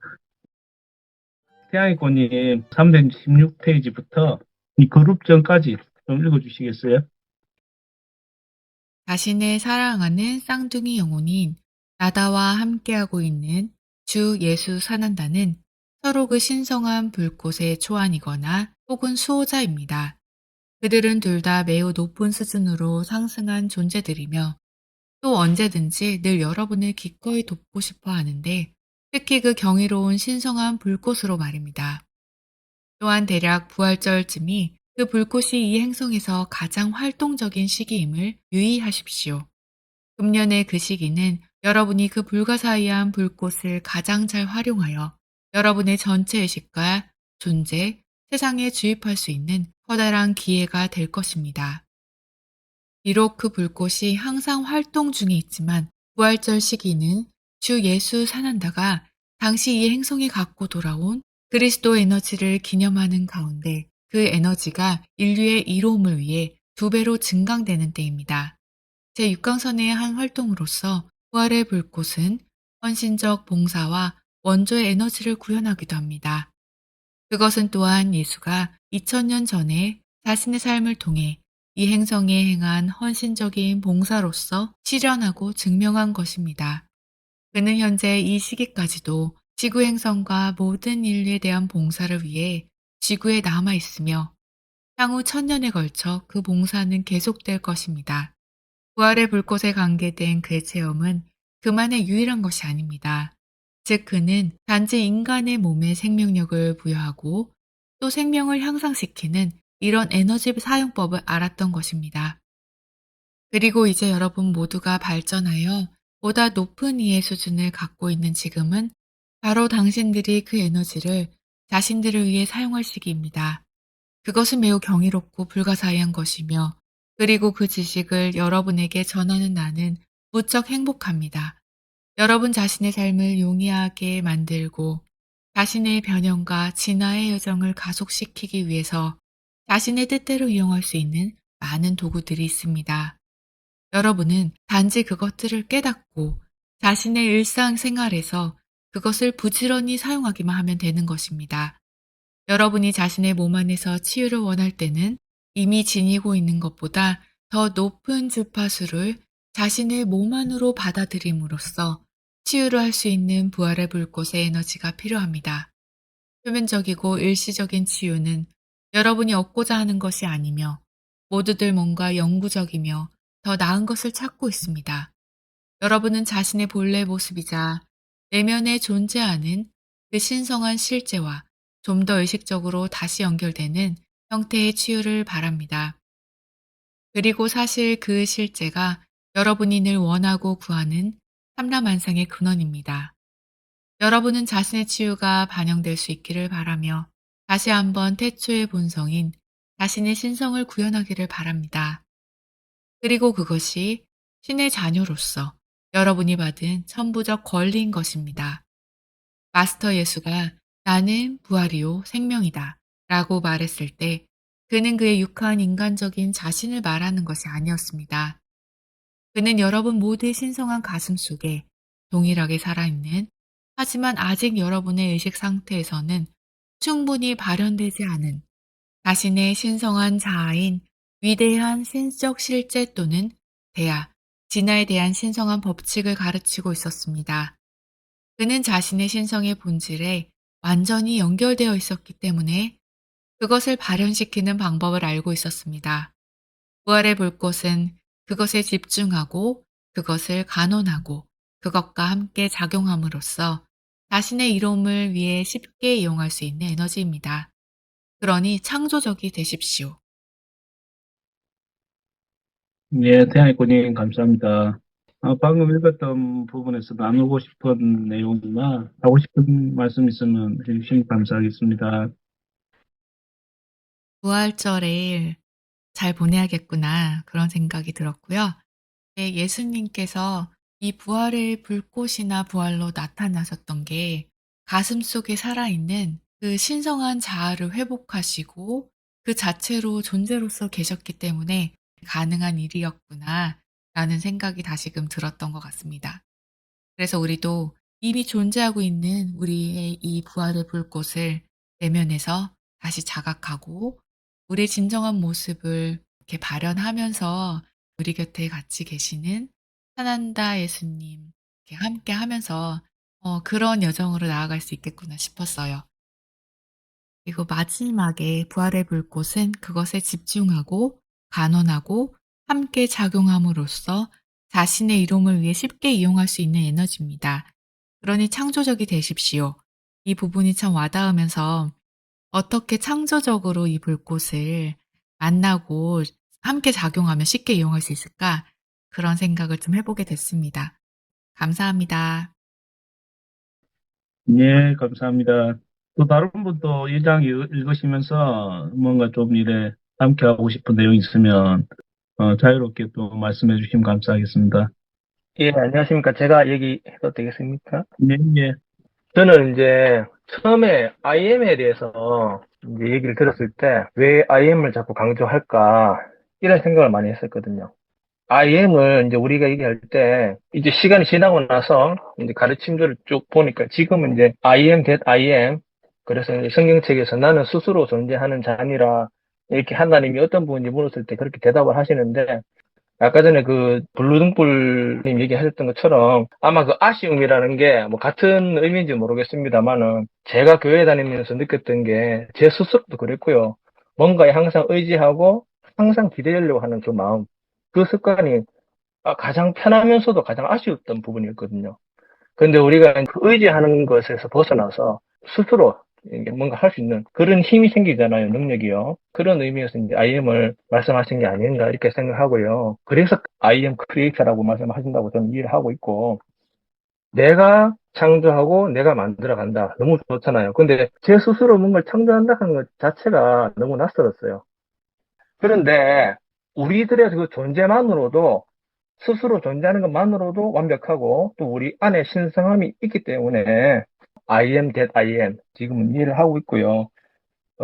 태양의 꽃님 316페이지부터 이 그룹전까지 좀 읽어주시겠어요? 자신을 사랑하는 쌍둥이 영혼인 나다와 함께하고 있는 주 예수 사난다는 서로 그 신성한 불꽃의 초안이거나 혹은 수호자입니다. 그들은 둘 다 매우 높은 수준으로 상승한 존재들이며 또 언제든지 늘 여러분을 기꺼이 돕고 싶어 하는데 특히 그 경이로운 신성한 불꽃으로 말입니다. 또한 대략 부활절쯤이 그 불꽃이 이 행성에서 가장 활동적인 시기임을 유의하십시오. 금년의 그 시기는 여러분이 그 불가사의한 불꽃을 가장 잘 활용하여 여러분의 전체 의식과 존재, 세상에 주입할 수 있는 커다란 기회가 될 것입니다. 비록 그 불꽃이 항상 활동 중에 있지만 부활절 시기는 주 예수 사난다가 당시 이 행성에 갖고 돌아온 그리스도 에너지를 기념하는 가운데 그 에너지가 인류의 이로움을 위해 2배로 증강되는 때입니다. 제6강선의 한 활동으로서 부활의 불꽃은 헌신적 봉사와 원조의 에너지를 구현하기도 합니다. 그것은 또한 예수가 2000년 전에 자신의 삶을 통해 이 행성에 행한 헌신적인 봉사로서 실현하고 증명한 것입니다. 그는 현재 이 시기까지도 지구 행성과 모든 인류에 대한 봉사를 위해 지구에 남아 있으며 향후 1000년에 걸쳐 그 봉사는 계속될 것입니다. 부활의 불꽃에 관계된 그의 체험은 그만의 유일한 것이 아닙니다. 즉 그는 단지 인간의 몸에 생명력을 부여하고 또 생명을 향상시키는 이런 에너지 사용법을 알았던 것입니다. 그리고 이제 여러분 모두가 발전하여 보다 높은 이해 수준을 갖고 있는 지금은 바로 당신들이 그 에너지를 자신들을 위해 사용할 시기입니다. 그것은 매우 경이롭고 불가사의한 것이며 그리고 그 지식을 여러분에게 전하는 나는 무척 행복합니다. 여러분 자신의 삶을 용이하게 만들고 자신의 변형과 진화의 여정을 가속시키기 위해서 자신의 뜻대로 이용할 수 있는 많은 도구들이 있습니다. 여러분은 단지 그것들을 깨닫고 자신의 일상생활에서 그것을 부지런히 사용하기만 하면 되는 것입니다. 여러분이 자신의 몸 안에서 치유를 원할 때는 이미 지니고 있는 것보다 더 높은 주파수를 자신의 몸 안으로 받아들임으로써 치유를 할 수 있는 부활의 불꽃의 에너지가 필요합니다. 표면적이고 일시적인 치유는 여러분이 얻고자 하는 것이 아니며 모두들 뭔가 영구적이며 더 나은 것을 찾고 있습니다. 여러분은 자신의 본래 모습이자 내면에 존재하는 그 신성한 실제와 좀 더 의식적으로 다시 연결되는 형태의 치유를 바랍니다. 그리고 사실 그 실제가 여러분이 늘 원하고 구하는 삼라만상의 근원입니다. 여러분은 자신의 치유가 반영될 수 있기를 바라며 다시 한번 태초의 본성인 자신의 신성을 구현하기를 바랍니다. 그리고 그것이 신의 자녀로서 여러분이 받은 천부적 권리인 것입니다. 마스터 예수가 나는 부활이요 생명이다 라고 말했을 때 그는 그의 육한 인간적인 자신을 말하는 것이 아니었습니다. 그는 여러분 모두의 신성한 가슴 속에 동일하게 살아있는 하지만 아직 여러분의 의식 상태에서는 충분히 발현되지 않은 자신의 신성한 자아인 위대한 신적 실제 또는 대하, 진화에 대한 신성한 법칙을 가르치고 있었습니다. 그는 자신의 신성의 본질에 완전히 연결되어 있었기 때문에 그것을 발현시키는 방법을 알고 있었습니다. 부활의 불꽃은 그것에 집중하고 그것을 간언하고 그것과 함께 작용함으로써 자신의 이로움을 위해 쉽게 이용할 수 있는 에너지입니다. 그러니 창조적이 되십시오. 예, 태양이꾸님 감사합니다. 방금 읽었던 부분에서 나누고 싶은 내용이나 하고 싶은 말씀 있으면 해주시면 감사하겠습니다. 부활절을 잘 보내야겠구나 그런 생각이 들었고요. 네, 예수님께서 이 부활의 불꽃이나 부활로 나타나셨던 게 가슴속에 살아있는 그 신성한 자아를 회복하시고 그 자체로 존재로서 계셨기 때문에 가능한 일이었구나 라는 생각이 다시금 들었던 것 같습니다. 그래서 우리도 이미 존재하고 있는 우리의 이 부활의 불꽃을 내면에서 다시 자각하고 우리의 진정한 모습을 이렇게 발현하면서 우리 곁에 같이 계시는 산한다 예수님 이렇게 함께 하면서 그런 여정으로 나아갈 수 있겠구나 싶었어요. 그리고 마지막에 부활의 불꽃은 그것에 집중하고 간언하고 함께 작용함으로써 자신의 이로움을 위해 쉽게 이용할 수 있는 에너지입니다. 그러니 창조적이 되십시오. 이 부분이 참 와닿으면서 어떻게 창조적으로 이 불꽃을 만나고 함께 작용하면 쉽게 이용할 수 있을까? 그런 생각을 좀 해보게 됐습니다. 감사합니다. 예, 감사합니다. 또 다른 분도 이 장 읽으시면서 뭔가 좀 이래 함께 하고 싶은 내용이 있으면 자유롭게 또 말씀해 주시면 감사하겠습니다. 예, 안녕하십니까. 제가 얘기해도 되겠습니까? 예, 예. 저는 이제 처음에 IM에 대해서 이제 얘기를 들었을 때 왜 IM을 자꾸 강조할까 이런 생각을 많이 했었거든요. IM을 이제 우리가 얘기할 때 이제 시간이 지나고 나서 이제 가르침들을 쭉 보니까 지금은 이제 I am that I am 그래서 이제 성경책에서 나는 스스로 존재하는 자니라 이렇게 하나님이 어떤 부분인지 물었을 때 그렇게 대답을 하시는데 아까 전에 그 블루등불님 얘기하셨던 것처럼 아마 그 아쉬움이라는 게 뭐 같은 의미인지 모르겠습니다만은 제가 교회 다니면서 느꼈던 게 제 스스로도 그랬고요. 뭔가에 항상 의지하고 항상 기대려고 하는 그 마음, 그 습관이 가장 편하면서도 가장 아쉬웠던 부분이었거든요. 근데 우리가 그 의지하는 것에서 벗어나서 스스로 이게 뭔가 할 수 있는 그런 힘이 생기잖아요, 능력이요. 그런 의미에서 이제 IM을 말씀하신 게 아닌가 이렇게 생각하고요. 그래서 IM 크리에이터라고 말씀하신다고 저는 이해를 하고 있고, 내가 창조하고 내가 만들어 간다. 너무 좋잖아요. 근데 제 스스로 뭔가를 창조한다 하는 것 자체가 너무 낯설었어요. 그런데 우리들의 그 존재만으로도 스스로 존재하는 것만으로도 완벽하고 또 우리 안에 신성함이 있기 때문에 I am that I am 지금은 이해를 하고 있고요.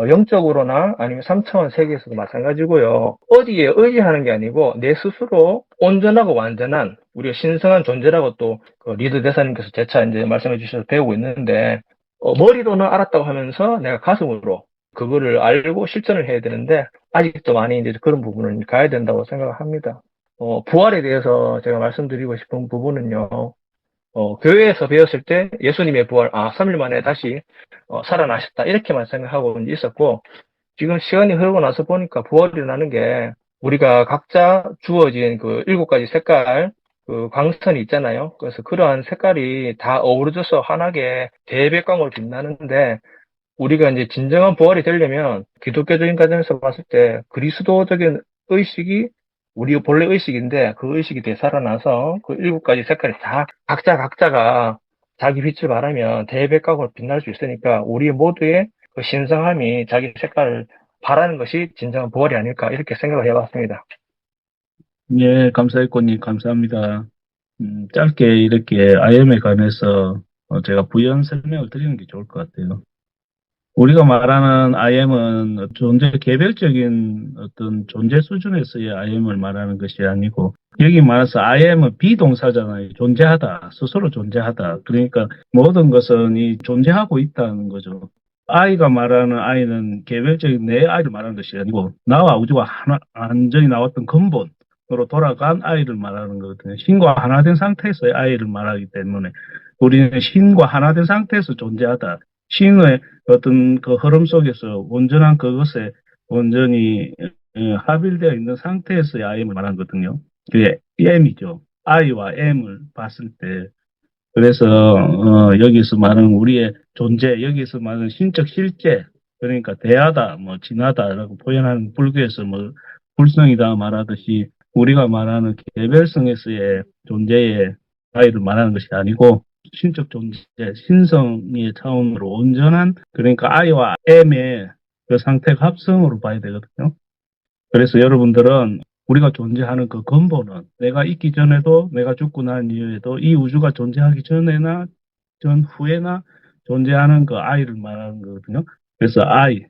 영적으로나 아니면 3차원 세계에서도 마찬가지고요. 어디에 의지하는 게 아니고 내 스스로 온전하고 완전한 우리가 신성한 존재라고 또 리드 대사님께서 재차 이제 말씀해 주셔서 배우고 있는데 머리로는 알았다고 하면서 내가 가슴으로 그거를 알고 실천을 해야 되는데 아직도 많이 이제 그런 부분을 가야 된다고 생각합니다. 부활에 대해서 제가 말씀드리고 싶은 부분은요. 교회에서 배웠을 때 예수님의 부활, 3일 만에 다시 살아나셨다. 이렇게만 생각하고 이제 있었고, 지금 시간이 흐르고 나서 보니까 부활이 일어나는 게 우리가 각자 주어진 그 7가지 색깔, 그 광선이 있잖아요. 그래서 그러한 색깔이 다 어우러져서 환하게 대백광으로 빛나는데, 우리가 이제 진정한 부활이 되려면 기독교적인 가정에서 봤을 때 그리스도적인 의식이 우리 본래 의식인데 그 의식이 되살아나서 그 7가지 색깔이 다 각자가 자기 빛을 발하면 대백각으로 빛날 수 있으니까 우리 모두의 그 신성함이 자기 색깔을 발하는 것이 진정한 부활이 아닐까 이렇게 생각을 해봤습니다. 예, 감사했고님, 감사합니다. 짧게 이렇게 IM에 관해서 제가 부연 설명을 드리는 게 좋을 것 같아요. 우리가 말하는 IM은 존재 개별적인 어떤 존재 수준에서의 IM을 말하는 것이 아니고, 여기 말해서 IM은 비동사잖아요. 존재하다, 스스로 존재하다. 그러니까 모든 것은 이 존재하고 있다는 거죠. 아이가 말하는 아이는 개별적인 내 아이를 말하는 것이 아니고, 나와 우주가 완전히 나왔던 근본으로 돌아간 아이를 말하는 거거든요. 신과 하나 된 상태에서의 아이를 말하기 때문에, 우리는 신과 하나 된 상태에서 존재하다. 신의 어떤 그 흐름 속에서 온전한 그것에 온전히 합일되어 있는 상태에서의 IM을 말하는 거거든요. 그게 M이죠. I와 M을 봤을 때. 그래서 여기서 말하는 우리의 존재, 여기서 말하는 신적 실제, 그러니까 대하다, 뭐 진하다라고 표현하는 불교에서 뭐 불성이다 말하듯이 우리가 말하는 개별성에서의 존재의 아이를 말하는 것이 아니고 신적 존재, 신성의 차원으로 온전한 그러니까 I와 M의 그 상태가 합성으로 봐야 되거든요. 그래서 여러분들은 우리가 존재하는 그 근본은 내가 있기 전에도 내가 죽고 난 이후에도 이 우주가 존재하기 전에나 전후에나 존재하는 그 I를 말하는 거거든요. 그래서 I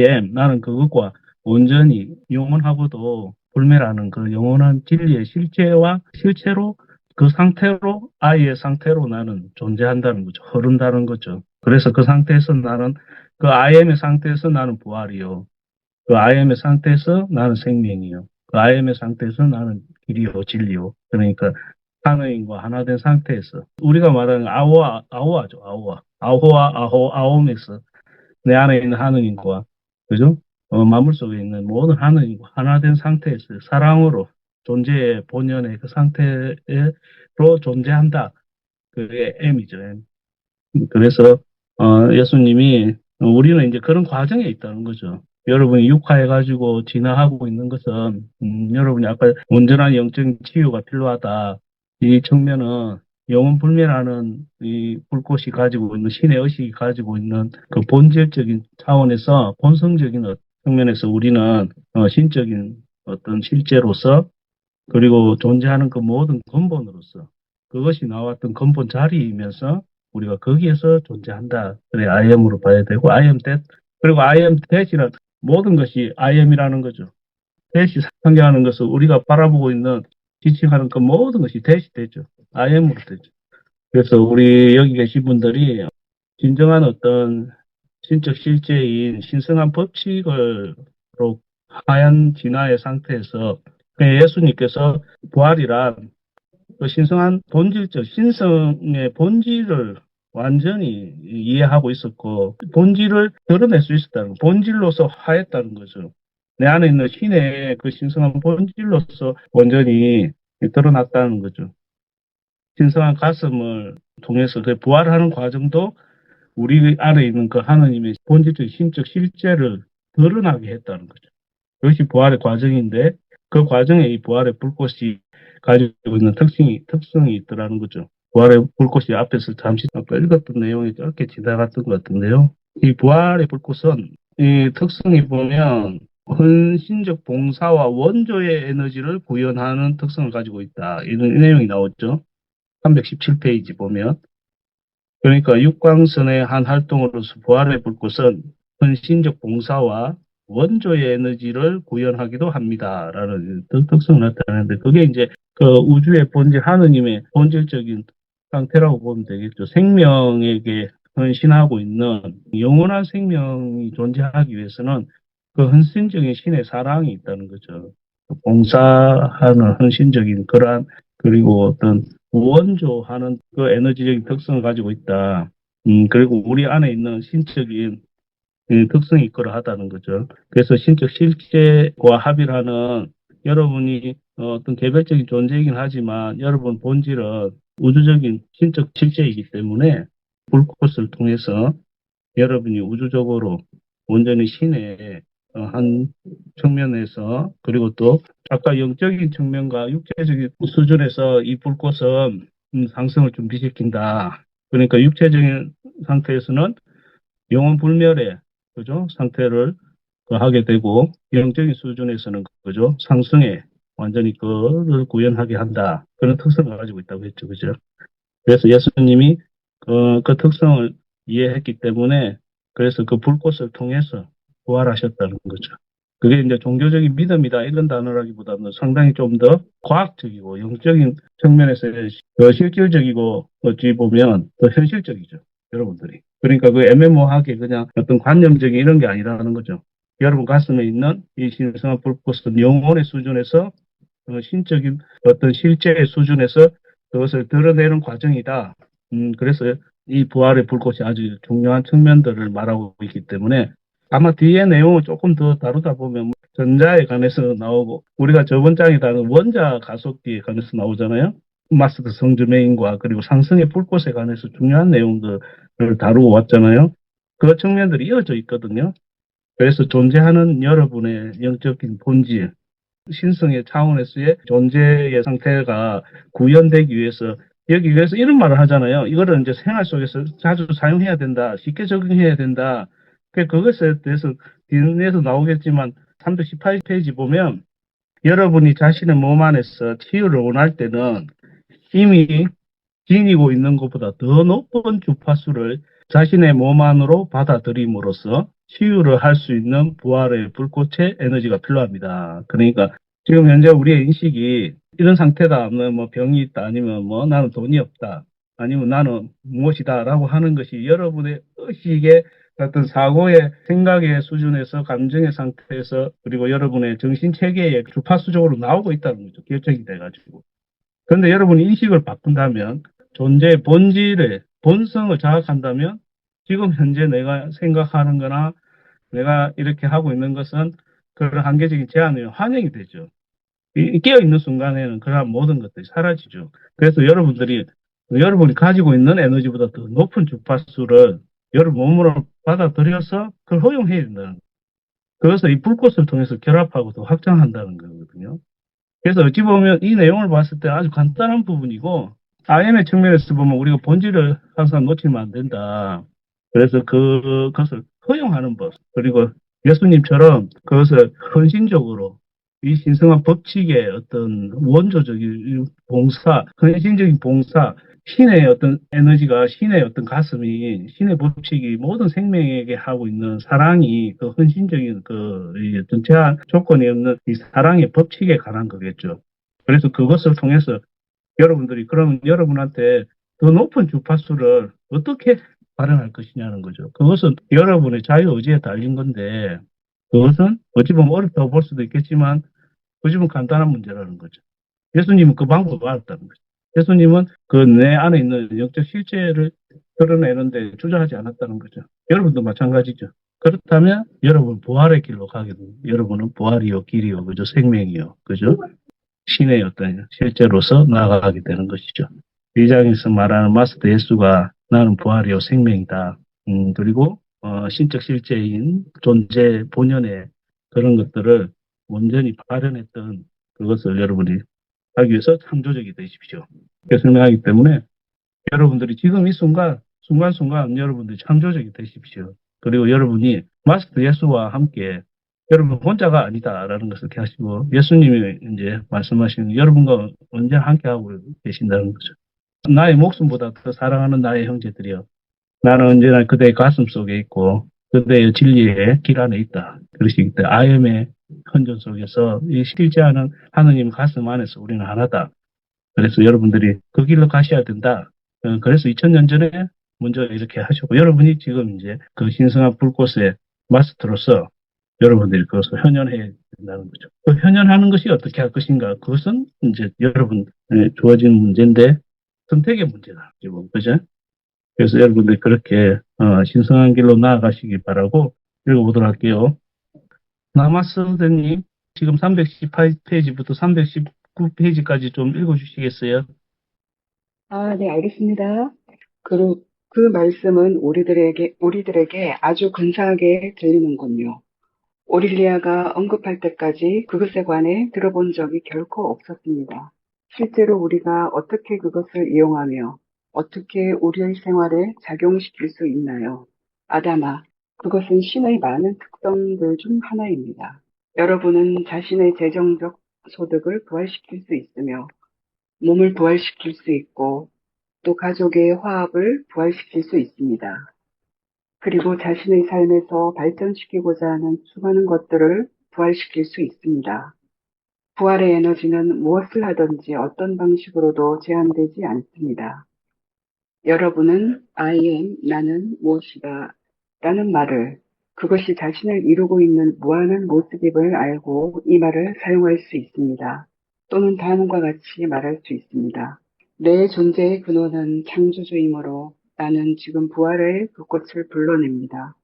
am, 나는 그것과 온전히 영원하고도 불멸하는 그 영원한 진리의 실체와 실체로 그 상태로 I의 상태로 나는 존재한다는 거죠. 흐른다는 거죠. 그래서 그 상태에서 나는 그 I am의 상태에서 나는 부활이요. 그 IM의 상태에서 나는 생명이요. 그 IM의 상태에서 나는 길이요, 진리요. 그러니까 하나님과 하나 된 상태에서 우리가 말하는 아오아죠, 아오아. 아호와 아홈에서 내 안에 있는 하느님과 그죠? 만물 속에 있는 모든 하느님과 하나 된 상태에서 사랑으로 존재의 본연의 그 상태로 존재한다. 그게 M이죠, M. 그래서 예수님이 우리는 이제 그런 과정에 있다는 거죠. 여러분이 육화해가지고 진화하고 있는 것은 여러분이 아까 온전한 영적인 치유가 필요하다. 이 측면은 영원 불멸하는 이 불꽃이 가지고 있는 신의 의식이 가지고 있는 그 본질적인 차원에서 본성적인 측면에서 우리는 신적인 어떤 실제로서 그리고 존재하는 그 모든 근본으로서 그것이 나왔던 근본 자리이면서 우리가 거기에서 존재한다. 그래, I am으로 봐야 되고, I am that. 그리고 I am that이란 모든 것이 I am이라는 거죠. that이 상징하는 것은 우리가 바라보고 있는 지칭하는 그 모든 것이 that이 되죠. I am으로 되죠. 그래서 우리 여기 계신 분들이 진정한 어떤 신적 실제인 신성한 법칙으로 하얀 진화의 상태에서 예수님께서 부활이란 그 신성한 본질적 신성의 본질을 완전히 이해하고 있었고 본질을 드러낼 수 있었다는 본질로서 화했다는 거죠. 내 안에 있는 신의 그 신성한 본질로서 완전히 드러났다는 거죠. 신성한 가슴을 통해서 그 부활하는 과정도 우리 안에 있는 그 하나님의 본질적 신적 실제를 드러나게 했다는 거죠. 그것이 부활의 과정인데 그 과정에 이 부활의 불꽃이 가지고 있는 특성이 있더라는 거죠. 부활의 불꽃이 앞에서 잠시 아까 읽었던 내용이 짧게 지나갔던 것 같은데요. 이 부활의 불꽃은 이 특성이 보면 헌신적 봉사와 원조의 에너지를 구현하는 특성을 가지고 있다. 이런 내용이 나왔죠. 317페이지 보면. 그러니까 육광선의 한 활동으로서 부활의 불꽃은 헌신적 봉사와 원조의 에너지를 구현하기도 합니다라는 특성을 나타내는데 그게 이제 그 우주의 본질, 하느님의 본질적인 상태라고 보면 되겠죠. 생명에게 헌신하고 있는 영원한 생명이 존재하기 위해서는 그 헌신적인 신의 사랑이 있다는 거죠. 봉사하는 헌신적인 그러한 그리고 어떤 원조하는 그 에너지적인 특성을 가지고 있다. 그리고 우리 안에 있는 신적인 특성이 그러하다는 거죠. 그래서 신적 실제와 합일하는 여러분이 어떤 개별적인 존재이긴 하지만 여러분 본질은 우주적인 신적 실제이기 때문에 불꽃을 통해서 여러분이 우주적으로 온전히 신의 한 측면에서 그리고 또 아까 영적인 측면과 육체적인 수준에서 이 불꽃은 상승을 준비시킨다. 그러니까 육체적인 상태에서는 영원 불멸의 그죠 상태를 하게 되고 영적인 수준에서는 그죠 상승에 완전히 그를 구현하게 한다. 그런 특성을 가지고 있다고 했죠, 그죠? 그래서 예수님이 그 특성을 이해했기 때문에 그래서 그 불꽃을 통해서 부활하셨다는 거죠. 그게 이제 종교적인 믿음이다 이런 단어라기보다는 상당히 좀 더 과학적이고 영적인 측면에서 더 실질적이고 어찌 보면 더 현실적이죠. 여러분들이. 그러니까 그 애매모호하게 그냥 어떤 관념적인 이런 게 아니라는 거죠. 여러분 가슴에 있는 이 신성한 불꽃은 영혼의 수준에서 신적인 어떤 실제의 수준에서 그것을 드러내는 과정이다. 그래서 이 부활의 불꽃이 아주 중요한 측면들을 말하고 있기 때문에 아마 뒤에 내용을 조금 더 다루다 보면 전자에 관해서 나오고 우리가 저번 장에 다룬 원자 가속기에 관해서 나오잖아요. 마스터 성즈메인과 그리고 상승의 불꽃에 관해서 중요한 내용들을 다루고 왔잖아요. 그 측면들이 이어져 있거든요. 그래서 존재하는 여러분의 영적인 본질, 신성의 차원에서의 존재의 상태가 구현되기 위해서 여기 위해서 이런 말을 하잖아요. 이거를 이제 생활 속에서 자주 사용해야 된다. 쉽게 적용해야 된다. 그것에 대해서 뒤에서 나오겠지만 318페이지 보면 여러분이 자신의 몸 안에서 치유를 원할 때는 이미 지니고 있는 것보다 더 높은 주파수를 자신의 몸 안으로 받아들임으로써 치유를 할 수 있는 부활의 불꽃의 에너지가 필요합니다. 그러니까 지금 현재 우리의 인식이 이런 상태다, 뭐 병이 있다, 아니면 뭐 나는 돈이 없다, 아니면 나는 무엇이다라고 하는 것이 여러분의 의식의 어떤 사고의 생각의 수준에서 감정의 상태에서 그리고 여러분의 정신 체계의 주파수적으로 나오고 있다는 거죠. 결정이 돼가지고. 그런데 여러분이 인식을 바꾼다면 존재의 본질의 본성을 자각한다면 지금 현재 내가 생각하는 거나 내가 이렇게 하고 있는 것은 그런 한계적인 제한이 환영이 되죠. 깨어있는 순간에는 그러한 모든 것들이 사라지죠. 그래서 여러분이 가지고 있는 에너지보다 더 높은 주파수를 여러분 몸으로 받아들여서 그걸 허용해야 된다는 거예요. 그래서 이 불꽃을 통해서 결합하고 더 확장한다는 거거든요. 그래서 어찌 보면 이 내용을 봤을 때 아주 간단한 부분이고 IM의 측면에서 보면 우리가 본질을 항상 놓치면 안 된다. 그래서 그것을 허용하는 법 그리고 예수님처럼 그것을 헌신적으로 이 신성한 법칙의 어떤 원조적인 봉사, 헌신적인 봉사, 신의 어떤 에너지가 신의 어떤 가슴이 신의 법칙이 모든 생명에게 하고 있는 사랑이 그 헌신적인 이 어떤 제한 조건이 없는 이 사랑의 법칙에 관한 거겠죠. 그래서 그것을 통해서 여러분들이 그러면 여러분한테 더 높은 주파수를 어떻게 발현할 것이냐는 거죠. 그것은 여러분의 자유의지에 달린 건데 그것은 어찌 보면 어렵다고 볼 수도 있겠지만 어찌 보면 간단한 문제라는 거죠. 예수님은 그 방법을 알았다는 거죠. 예수님은 그 내 안에 있는 영적 실체를 드러내는데 주저하지 않았다는 거죠. 여러분도 마찬가지죠. 그렇다면 여러분 부활의 길로 가게 됩니다. 여러분은 부활이요, 길이요, 그죠? 생명이요, 그죠? 신의 어떤 실제로서 나아가게 되는 것이죠. 이 장에서 말하는 마스터 예수가 나는 부활이요 생명이다. 그리고 신적 실제인 존재 본연의 그런 것들을 온전히 발현했던 그것을 여러분이 하기 위해서 창조적이 되십시오. 이렇게 설명하기 때문에 여러분들이 지금 이 순간순간 여러분들이 창조적이 되십시오. 그리고 여러분이 마스터 예수와 함께 여러분 혼자가 아니다라는 것을 이렇게 하시고 예수님이 이제 말씀하시는 여러분과 언제나 함께하고 계신다는 거죠. 나의 목숨보다 더 사랑하는 나의 형제들이여 나는 언제나 그대의 가슴 속에 있고 그대의 진리의 길 안에 있다. 그러시기 때문에 IM의 현존 속에서 이 실제하는 하느님 가슴 안에서 우리는 하나다. 그래서 여러분들이 그 길로 가셔야 된다. 그래서 2000년 전에 먼저 이렇게 하셨고, 여러분이 지금 이제 그 신성한 불꽃의 마스터로서 여러분들이 그것을 현현해야 된다는 거죠. 그 현현하는 것이 어떻게 할 것인가? 그것은 이제 여러분에 주어진 문제인데, 선택의 문제다. 지금, 그죠? 그래서 여러분들이 그렇게, 신성한 길로 나아가시기 바라고 읽어보도록 할게요. 나마스 선생님, 지금 318페이지부터 319페이지까지 좀 읽어주시겠어요? 네, 알겠습니다. 그 말씀은 우리들에게 아주 근사하게 들리는군요. 오릴리아가 언급할 때까지 그것에 관해 들어본 적이 결코 없었습니다. 실제로 우리가 어떻게 그것을 이용하며 어떻게 우리의 생활에 작용시킬 수 있나요? 아담아, 그것은 신의 많은 특성들 중 하나입니다. 여러분은 자신의 재정적 소득을 부활시킬 수 있으며 몸을 부활시킬 수 있고 또 가족의 화합을 부활시킬 수 있습니다. 그리고 자신의 삶에서 발전시키고자 하는 수많은 것들을 부활시킬 수 있습니다. 부활의 에너지는 무엇을 하든지 어떤 방식으로도 제한되지 않습니다. 여러분은 I am, 나는 무엇이다 라는 말을, 그것이 자신을 이루고 있는 무한한 모습임을 알고 이 말을 사용할 수 있습니다. 또는 다음과 같이 말할 수 있습니다. 내 존재의 근원은 창조주이므로 나는 지금 부활의 불꽃을 불러냅니다.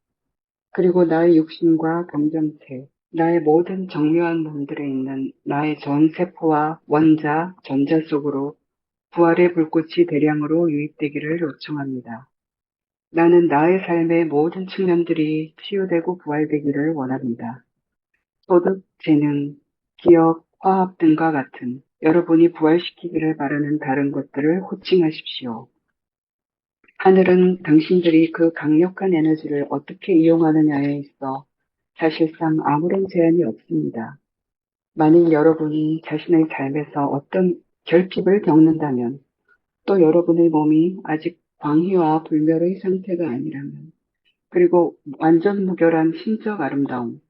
그리고 나의 육신과 감정체, 나의 모든 정묘한 몸들에 있는 나의 전 세포와 원자, 전자 속으로 부활의 불꽃이 대량으로 유입되기를 요청합니다. 나는 나의 삶의 모든 측면들이 치유되고 부활되기를 원합니다. 소득, 재능, 기억, 화합 등과 같은 여러분이 부활시키기를 바라는 다른 것들을 호칭하십시오. 하늘은 당신들이 그 강력한 에너지를 어떻게 이용하느냐에 있어 사실상 아무런 제한이 없습니다. 만일 여러분이 자신의 삶에서 어떤 결핍을 겪는다면, 또 여러분의 몸이 아직 광희와 불멸의 상태가 아니라면, 그리고 완전 무결한 신적 아름다움,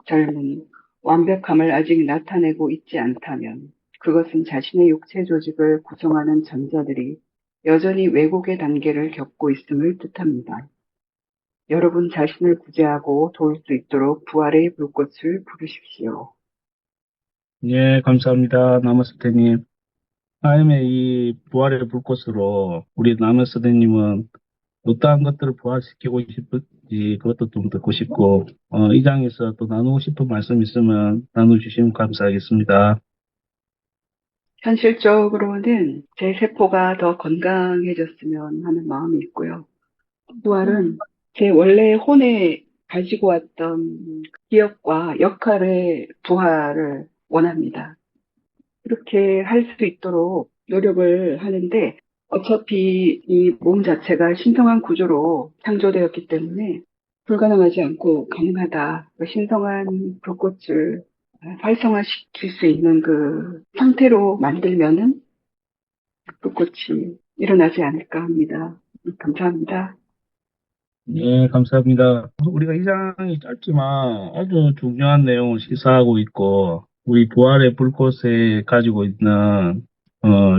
젊음, 완벽함을 아직 나타내고 있지 않다면, 그것은 자신의 육체 조직을 구성하는 전자들이 여전히 왜곡의 단계를 겪고 있음을 뜻합니다. 여러분 자신을 구제하고 도울 수 있도록 부활의 불꽃을 부르십시오. 예, 감사합니다. 나머스테님. IM의 이 부활의 불꽃으로 우리 나머스테님은 어떠한 것들을 부활시키고 싶을지 그것도 좀 듣고 싶고, 이 장에서 또 나누고 싶은 말씀 있으면 나눠주시면 감사하겠습니다. 현실적으로는 제 세포가 더 건강해졌으면 하는 마음이 있고요. 부활은 제 원래 혼에 가지고 왔던 기억과 역할의 부활을 원합니다. 그렇게 할 수 있도록 노력을 하는데, 어차피 이 몸 자체가 신성한 구조로 창조되었기 때문에 불가능하지 않고 가능하다. 그 신성한 불꽃을 활성화시킬 수 있는 그 상태로 만들면은 불꽃이 일어나지 않을까 합니다. 감사합니다. 예, 감사합니다. 우리가 이 장이 짧지만 아주 중요한 내용을 시사하고 있고, 우리 부활의 불꽃에 가지고 있는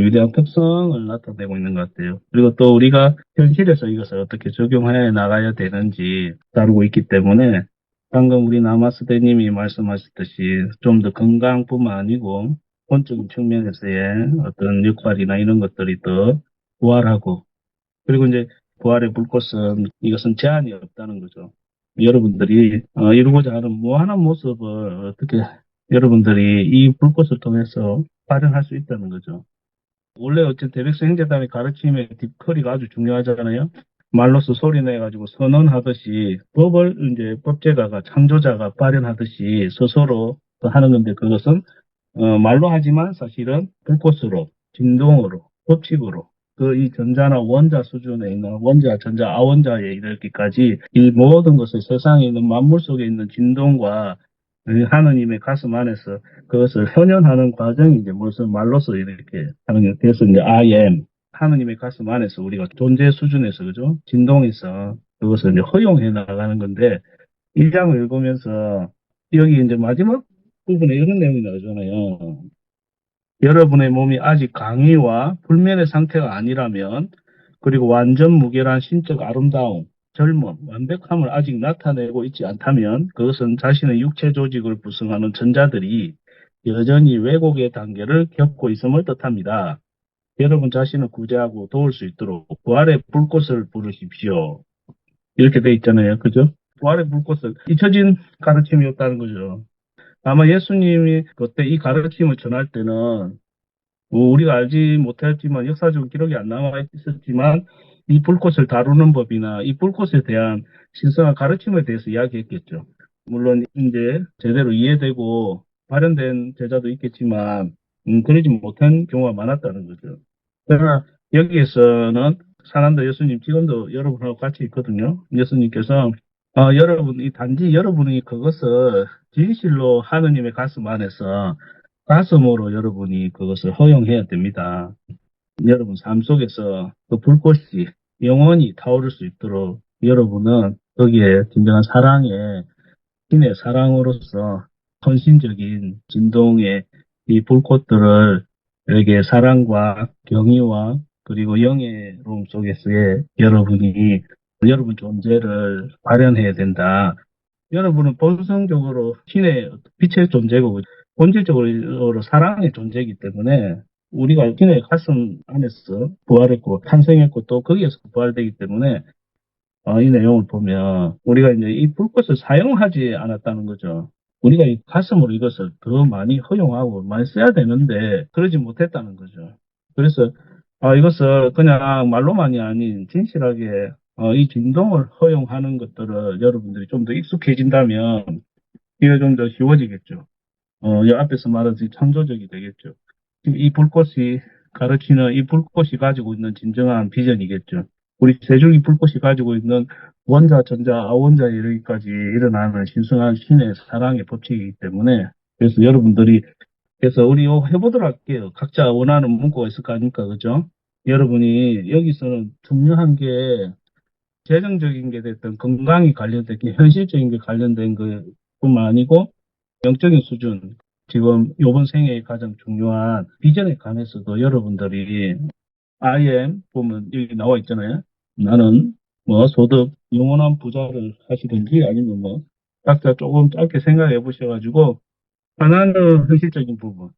위대한 특성을 나타내고 있는 것 같아요. 그리고 또 우리가 현실에서 이것을 어떻게 적용해 나가야 되는지 다루고 있기 때문에, 방금 우리 나마스대님이 말씀하셨듯이 좀 더 건강뿐만 아니고 본적인 측면에서의 어떤 역할이나 이런 것들이 더 부활하고, 그리고 이제 부활의 불꽃은 이것은 제한이 없다는 거죠. 여러분들이 이루고자 하는 무한한 모습을 어떻게 여러분들이 이 불꽃을 통해서 발현할 수 있다는 거죠. 원래 어쨌든 대백성 형제단의 가르침의 딥커리가 아주 중요하잖아요. 말로써 소리내가지고 선언하듯이 법을 이제 법제가가 창조자가 발현하듯이 스스로 하는 건데, 그것은 말로 하지만 사실은 불꽃으로, 진동으로, 법칙으로, 그 이 전자나 원자 수준에 있는 원자, 전자, 아원자에 이르기까지 이 모든 것을 세상에 있는 만물 속에 있는 진동과 하느님의 가슴 안에서 그것을 현현하는 과정이 이제 무슨 말로서 이렇게 하는 게 그래서 이제 I am 하느님의 가슴 안에서 우리가 존재 수준에서 그죠? 진동에서 그것을 이제 허용해 나가는 건데, 이 장을 읽으면서 여기 이제 마지막 부분에 이런 내용이 나오잖아요. 여러분의 몸이 아직 강의와 불면의 상태가 아니라면, 그리고 완전 무결한 신적 아름다움, 젊음, 완벽함을 아직 나타내고 있지 않다면, 그것은 자신의 육체 조직을 구성하는 전자들이 여전히 왜곡의 단계를 겪고 있음을 뜻합니다. 여러분 자신을 구제하고 도울 수 있도록 부활의 불꽃을 부르십시오. 이렇게 돼 있잖아요. 그죠? 부활의 불꽃을 잊혀진 가르침이었다는 거죠. 아마 예수님이 그때 이 가르침을 전할 때는 뭐 우리가 알지 못했지만 역사적 기록이 안 남아 있었지만 이 불꽃을 다루는 법이나 이 불꽃에 대한 신성한 가르침에 대해서 이야기했겠죠. 물론 이제 제대로 이해되고 발현된 제자도 있겠지만 그러지 못한 경우가 많았다는 거죠. 그러나 여기에서는 사난다 예수님 지금도 여러분하고 같이 있거든요. 예수님께서 여러분 이 단지 여러분이 그것을 진실로 하느님의 가슴 안에서 가슴으로 여러분이 그것을 허용해야 됩니다. 여러분 삶 속에서 그 불꽃이 영원히 타오를 수 있도록 여러분은 거기에 진정한 사랑의 신의 사랑으로서 헌신적인 진동의 이 불꽃들을 이렇게 사랑과 경의와 그리고 영예로움 속에서의 여러분이 여러분 존재를 발현해야 된다. 여러분은 본성적으로 신의 빛의 존재고 본질적으로 사랑의 존재이기 때문에 우리가 신의 가슴 안에서 부활했고 탄생했고 또 거기에서 부활되기 때문에 이 내용을 보면 우리가 이제 이 불꽃을 사용하지 않았다는 거죠. 우리가 이 가슴으로 이것을 더 많이 허용하고 많이 써야 되는데 그러지 못했다는 거죠. 그래서 이것을 그냥 말로만이 아닌 진실하게 이 진동을 허용하는 것들을 여러분들이 좀 더 익숙해진다면 이게 좀 더 쉬워지겠죠. 이 앞에서 말하듯이 창조적이 되겠죠. 지금 이 불꽃이 가르치는 이 불꽃이 가지고 있는 진정한 비전이겠죠. 우리 세줄기 불꽃이 가지고 있는 원자, 전자, 아원자에 이르기까지 일어나는 신성한 신의 사랑의 법칙이기 때문에 그래서 여러분들이 그래서 우리 이거 해보도록 할게요. 각자 원하는 문구가 있을 거 아닙니까? 그죠? 여러분이 여기서는 중요한 게 재정적인 게 됐든 건강이 관련된 게 현실적인 게 관련된 것뿐만 아니고 영적인 수준, 지금 이번 생애의 가장 중요한 비전에 관해서도 여러분들이 IM 보면 여기 나와 있잖아요. 나는 뭐 소득 영원한 부자를 하시든지 아니면 뭐 각자 조금 짧게 생각해 보셔가지고 하나는 현실적인 부분,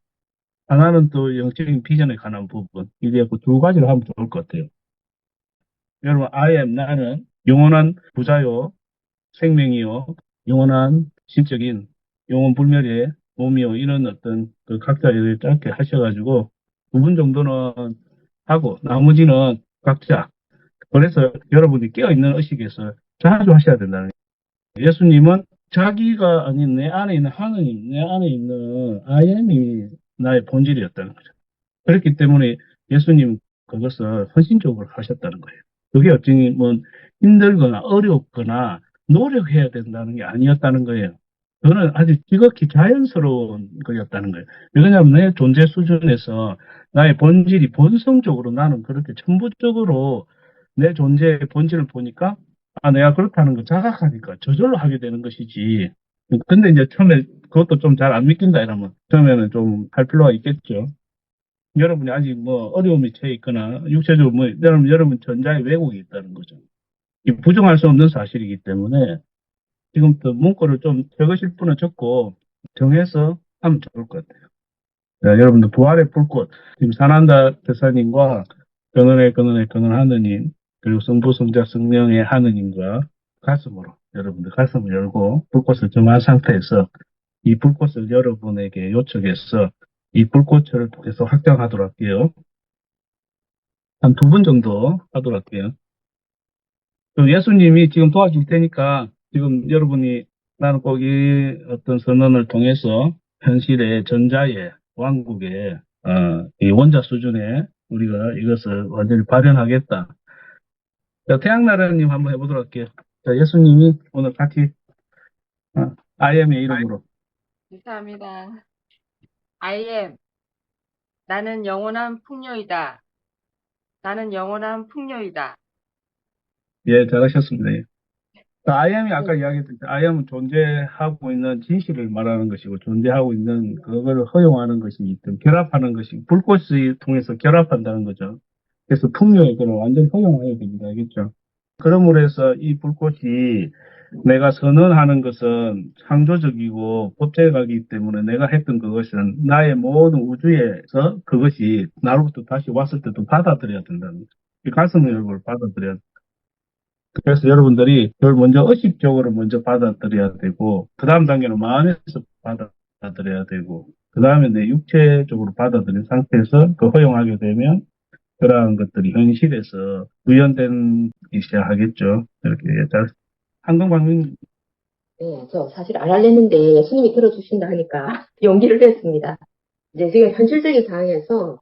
하나는 또 영적인 비전에 관한 부분 이게 그 두 가지를 하면 좋을 것 같아요. 여러분 IM 나는 영원한 부자요. 생명이요, 영원한 신적인 영원 불멸의 몸이요, 이런 어떤 그 각자를 짧게 하셔가지고 부분 정도는 하고 나머지는 각자. 그래서 여러분이 깨어있는 의식에서 자주 하셔야 된다는 거예요. 예수님은 자기가 아닌 내 안에 있는 하느님, 내 안에 있는 I am이 나의 본질이었다는 거죠. 그렇기 때문에 예수님 그것을 헌신적으로 하셨다는 거예요. 그게 어쩌면 힘들거나 어렵거나 노력해야 된다는 게 아니었다는 거예요. 그거는 아주 지극히 자연스러운 거였다는 거예요. 왜냐하면 내 존재 수준에서 나의 본질이 본성적으로 나는 그렇게 천부적으로 내 존재의 본질을 보니까 내가 그렇다는 걸 자각하니까 저절로 하게 되는 것이지. 근데 이제 처음에 그것도 좀 잘 안 믿긴다 이러면 처음에는 좀 할 필요가 있겠죠. 여러분이 아직 뭐 어려움이 처해 있거나 육체적으로 뭐 여러분 전자의 왜곡이 있다는 거죠. 이 부정할 수 없는 사실이기 때문에 지금부터 문구를 좀 적으실 분은 적고 정해서 하면 좋을 것 같아요. 자, 여러분들 부활의 불꽃 지금 산한다 대사님과 근원의 하느님 그리고 성부 성자 성령의 하느님과 가슴으로 여러분들 가슴을 열고 불꽃을 점한 상태에서 이 불꽃을 여러분에게 요청해서 이 불꽃을 계속 확장하도록 할게요. 한 두 분 정도 하도록 할게요. 그럼 예수님이 지금 도와줄 테니까 지금 여러분이 나는 꼭 이 어떤 선언을 통해서 현실의 전자의 왕국의 이 원자 수준에 우리가 이것을 완전히 발현하겠다. 자, 태양나라님 한번 해보도록 할게요. 자, 예수님이 오늘 같이 I am의 이름으로 감사합니다. I am. 나는 영원한 풍요이다. 나는 영원한 풍요이다. 예, 잘하셨습니다. 예. IM이 아까 이야기했듯이 IM은 존재하고 있는 진실을 말하는 것이고 존재하고 있는 그걸 허용하는 것이 있든 결합하는 것이 불꽃을 통해서 결합한다는 거죠. 그래서 풍요의 그걸 완전 허용해야 됩니다. 알겠죠? 그러므로 해서 이 불꽃이 내가 선언하는 것은 창조적이고 법제가기 때문에 내가 했던 그것은 나의 모든 우주에서 그것이 나로부터 다시 왔을 때도 받아들여야 된다는 거죠. 이 가슴의 열고를 받아들여야 돼. 그래서 여러분들이 그걸 먼저 의식적으로 먼저 받아들여야 되고, 그 다음 단계는 마음에서 받아들여야 되고, 그 다음에 내 육체적으로 받아들인 상태에서 그 허용하게 되면 그러한 것들이 현실에서 구현되기 시작하겠죠. 이렇게 한동광님. 네, 저 사실 안 할랬는데 예수님이 들어주신다 하니까 용기를 냈습니다. 이제 지금 현실적인 상황에서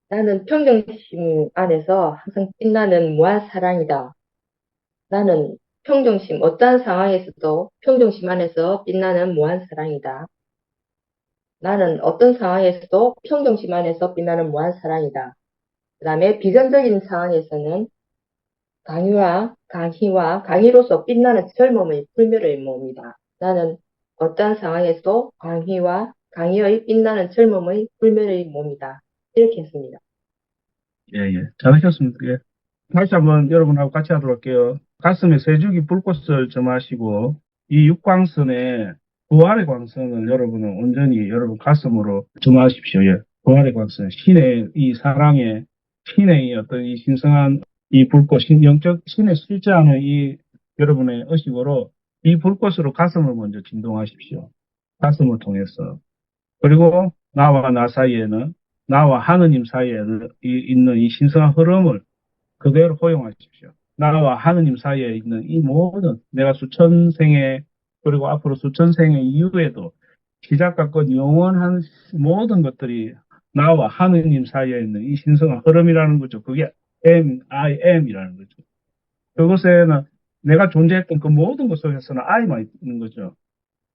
나는 평정심 안에서 항상 빛나는 무한 사랑이다. 나는 평정심, 어떠한 상황에서도 평정심 안에서 빛나는 무한 사랑이다. 나는 어떤 상황에서도 평정심 안에서 빛나는 무한 사랑이다. 그 다음에 비전적인 상황에서는 강희로서 빛나는 젊음의 불멸의 몸이다. 나는 어떠한 상황에서도 강희의 빛나는 젊음의 불멸의 몸이다. 이렇게 했습니다. 예, 예. 잘하셨습니다. 예. 다시 한번 여러분하고 같이 하도록 할게요. 가슴에 세주기 불꽃을 점하시고, 이 육광선에 부활의 광선을 여러분은 온전히 여러분 가슴으로 점하십시오. 예. 부활의 광선. 신의 이 사랑의, 신의 이 어떤 이 신성한 이 불꽃, 영적, 신의 실제하는 이 여러분의 의식으로 이 불꽃으로 가슴을 먼저 진동하십시오. 가슴을 통해서. 그리고 나와 나 사이에는, 나와 하느님 사이에 있는 이 신성한 흐름을 그대로 허용하십시오. 나와 하느님 사이에 있는 이 모든 내가 수천 생에 그리고 앞으로 수천 생의 이후에도 시작과 끝 영원한 모든 것들이 나와 하느님 사이에 있는 이 신성한 흐름이라는 거죠. 그게 I am이라는 거죠. 그것에는 내가 존재했던 그 모든 것 속에서는 I만 있는 거죠.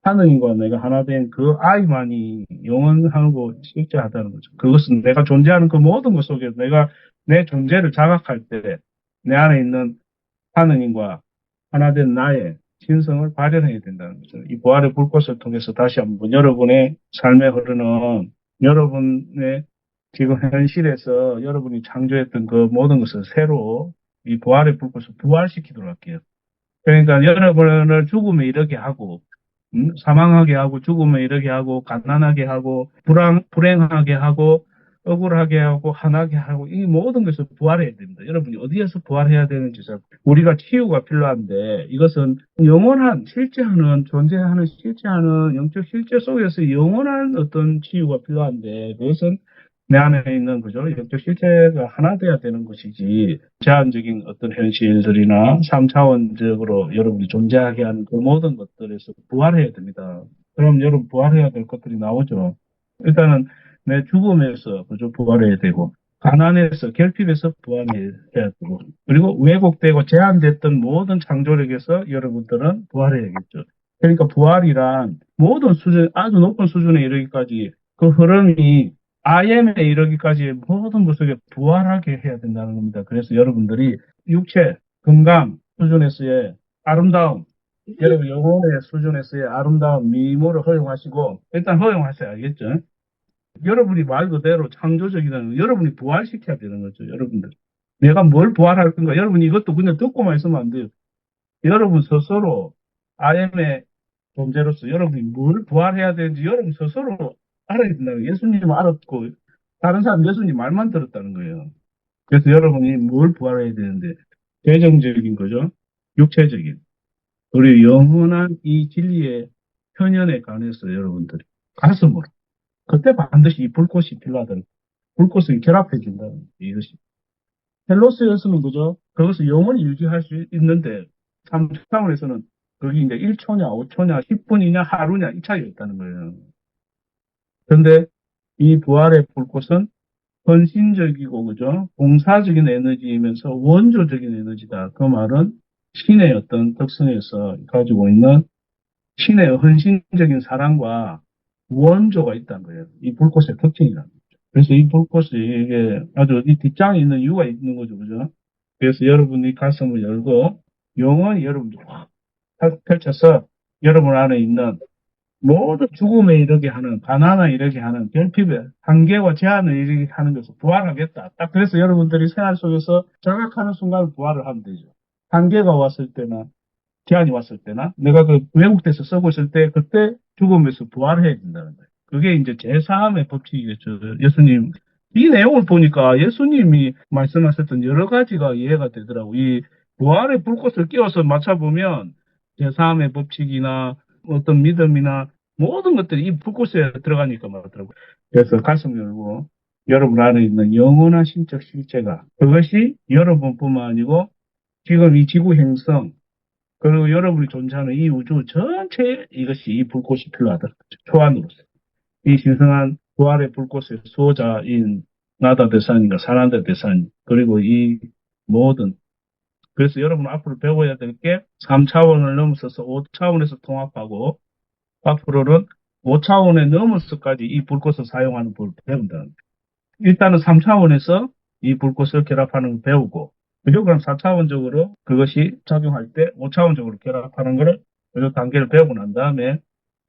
하느님과 내가 하나 된 그 I만이 영원하고 실제하다는 거죠. 그것은 내가 존재하는 그 모든 것 속에 내가 내 존재를 자각할 때 내 안에 있는 하느님과 하나 된 나의 신성을 발현해야 된다는 거죠. 이 부활의 불꽃을 통해서 다시 한번 여러분의 삶에 흐르는 여러분의 지금 현실에서 여러분이 창조했던 그 모든 것을 새로 이 부활의 불꽃을 부활시키도록 할게요. 그러니까 여러분을 죽음에 이르게 하고 사망하게 하고 죽음에 이르게 하고 가난하게 하고 불행하게 하고 억울하게 하고 화나게 하고 이 모든 것을 부활해야 됩니다. 여러분이 어디에서 부활해야 되는지 우리가 치유가 필요한데 이것은 영원한 실제하는 존재하는 실제하는 영적 실제 속에서 영원한 어떤 치유가 필요한데 그것은 내 안에 있는 그죠 영적 실체가 하나 돼야 되는 것이지 제한적인 어떤 현실들이나 3차원적으로 여러분이 존재하게 하는 그 모든 것들에서 부활해야 됩니다. 그럼 여러분 부활해야 될 것들이 나오죠. 일단은 내 죽음에서 그저 부활해야 되고 가난에서 결핍에서 부활해야 되고 그리고 왜곡되고 제한됐던 모든 창조력에서 여러분들은 부활해야겠죠. 그러니까 부활이란 모든 수준 아주 높은 수준에 이르기까지 그 흐름이 IM에 이르기까지 모든 것 속에 부활하게 해야 된다는 겁니다. 그래서 여러분들이 육체, 건강 수준에서의 아름다움, 여러분 영혼의 수준에서의 아름다움, 미모를 허용하시고 일단 허용하셔야 알겠죠? 여러분이 말 그대로 창조적이라는 여러분이 부활시켜야 되는 거죠. 여러분들. 내가 뭘 부활할 건가? 여러분이 이것도 그냥 듣고만 있으면 안 돼요. 여러분 스스로 IM의 존재로서 여러분이 뭘 부활해야 되는지 여러분 스스로 알아야 된다는 거예요. 예수님은 알았고 다른 사람 예수님 말만 들었다는 거예요. 그래서 여러분이 뭘 부활해야 되는데 재정적인 거죠. 육체적인. 그리고 영원한 이 진리의 현현에 관해서 여러분들이 가슴으로 그때 반드시 이 불꽃이 필요하다는 불꽃을 결합해 준다는 거예요. 이것이. 헬로스에서는 그죠? 그것을 영원히 유지할 수 있는데 3차원에서는 그게 이제 1초냐, 5초냐, 10분이냐, 하루냐 이 차이가 있다는 거예요. 그런데 이 부활의 불꽃은 헌신적이고 그죠? 봉사적인 에너지이면서 원조적인 에너지다. 그 말은 신의 어떤 특성에서 가지고 있는 신의 헌신적인 사랑과 원조가 있다는 거예요. 이 불꽃의 특징이라는 거죠. 그래서 이 불꽃이 이게 아주 이 뒷장에 있는 이유가 있는 거죠. 그죠? 그래서 여러분이 가슴을 열고 영원히 여러분들 확 펼쳐서 여러분 안에 있는 모든 죽음에 이르게 하는, 가난에 이르게 하는, 결핍에, 한계와 제한을 이르게 하는 것을 부활하겠다. 딱 그래서 여러분들이 생활 속에서 자각하는 순간 부활을 하면 되죠. 한계가 왔을 때나, 제한이 왔을 때나, 내가 그 외국에서 쓰고 있을 때, 그때 죽음에서 부활해야 된다는 거예요. 그게 이제 제3의 법칙이겠죠. 예수님, 이 내용을 보니까 예수님이 말씀하셨던 여러 가지가 이해가 되더라고요. 이 부활의 불꽃을 끼워서 맞춰보면, 제3의 법칙이나 어떤 믿음이나 모든 것들이 이 불꽃에 들어가니까 말하더라고요. 그래서 가슴 열고 여러분 안에 있는 영원한 신적 실체가 그것이 여러분뿐만 아니고 지금 이 지구 행성 그리고 여러분이 존재하는 이 우주 전체에 이것이 이 불꽃이 필요하다. 초안으로서. 이 신성한 부활의 불꽃의 수호자인 나다 대사님과 사난다 대사님 그리고 이 모든 그래서 여러분 앞으로 배워야 될 게 3차원을 넘어서서 5차원에서 통합하고 앞으로는 5차원에 넘어서까지 이 불꽃을 사용하는 법을 배운다는 거예요. 일단은 3차원에서 이 불꽃을 결합하는 걸 배우고 그리고 그럼 4차원적으로 그것이 작용할 때 5차원적으로 결합하는 것을 그 단계를 배우고 난 다음에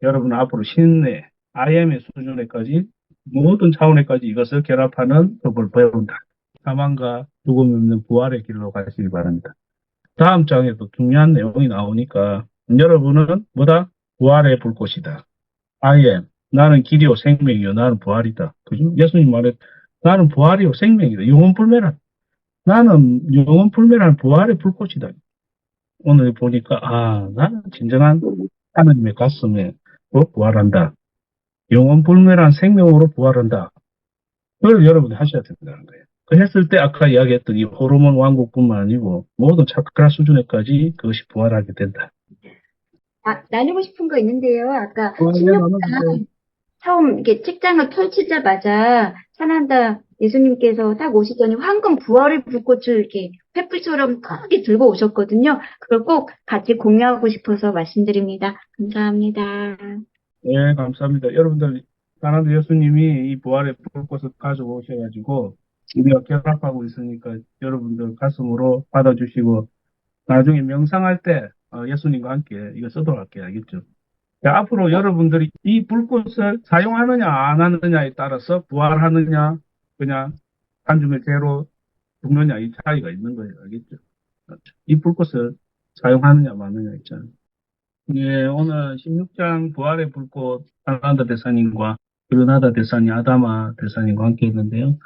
여러분은 앞으로 신내 IM의 수준에까지 모든 차원에까지 이것을 결합하는 법을 배운다. 사망과 죽음이 없는 부활의 길로 가시기 바랍니다. 다음 장에도 중요한 내용이 나오니까 여러분은 뭐다? 부활의 불꽃이다. I am. 나는 길이요 생명이요. 나는 부활이다. 그죠? 예수님 말에 나는 부활이요 생명이다. 영원불멸한. 나는 영원불멸한 부활의 불꽃이다. 오늘 보니까 나는 진정한 하나님의 가슴에 부활한다. 영원불멸한 생명으로 부활한다. 그걸 여러분이 하셔야 된다는 거예요. 그 했을 때 아까 이야기했던 이 호르몬 왕국뿐만 아니고 모든 차크라 수준에까지 그것이 부활하게 된다. 나누고 싶은 거 있는데요. 아까 네, 16장 처음 이렇게 책장을 펼치자마자 산한다 예수님께서 딱 오시더니 황금 부활의 불꽃을 이렇게 횃불처럼 크게 들고 오셨거든요. 그걸 꼭 같이 공유하고 싶어서 말씀드립니다. 감사합니다. 네, 감사합니다. 여러분들, 사랑하는 예수님이 이 부활의 불꽃을 가지고 오셔가지고 우리가 결합하고 있으니까 여러분들 가슴으로 받아주시고 나중에 명상할 때 예수님과 함께 이거 쓰도록 할게요. 알겠죠? 자, 앞으로 여러분들이 이 불꽃을 사용하느냐 안 하느냐에 따라서 부활하느냐 그냥 한줌에 죄로 죽느냐 이 차이가 있는 거예요. 알겠죠? 이 불꽃을 사용하느냐 마느냐 있잖아요. 예, 오늘 16장 부활의 불꽃 아나다 대사님과 그르나다 대사님, 아다마 대사님과 함께 했는데요.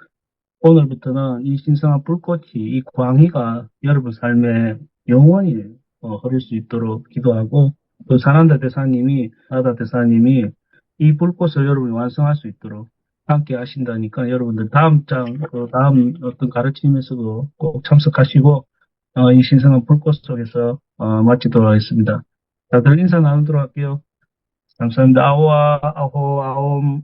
오늘부터는 이 신성한 불꽃이 이 광희가 여러분 삶에 영원히 흐를 수 있도록 기도하고 또 사난다 대사님이 아다 대사님이 이 불꽃을 여러분이 완성할 수 있도록 함께 하신다니까 여러분들 다음 장, 다음 어떤 가르침에서도 꼭 참석하시고 이 신성한 불꽃 속에서 마치도록 하겠습니다. 다들 인사 나누도록 할게요. 감사합니다. 아오아, 아호, 아옴.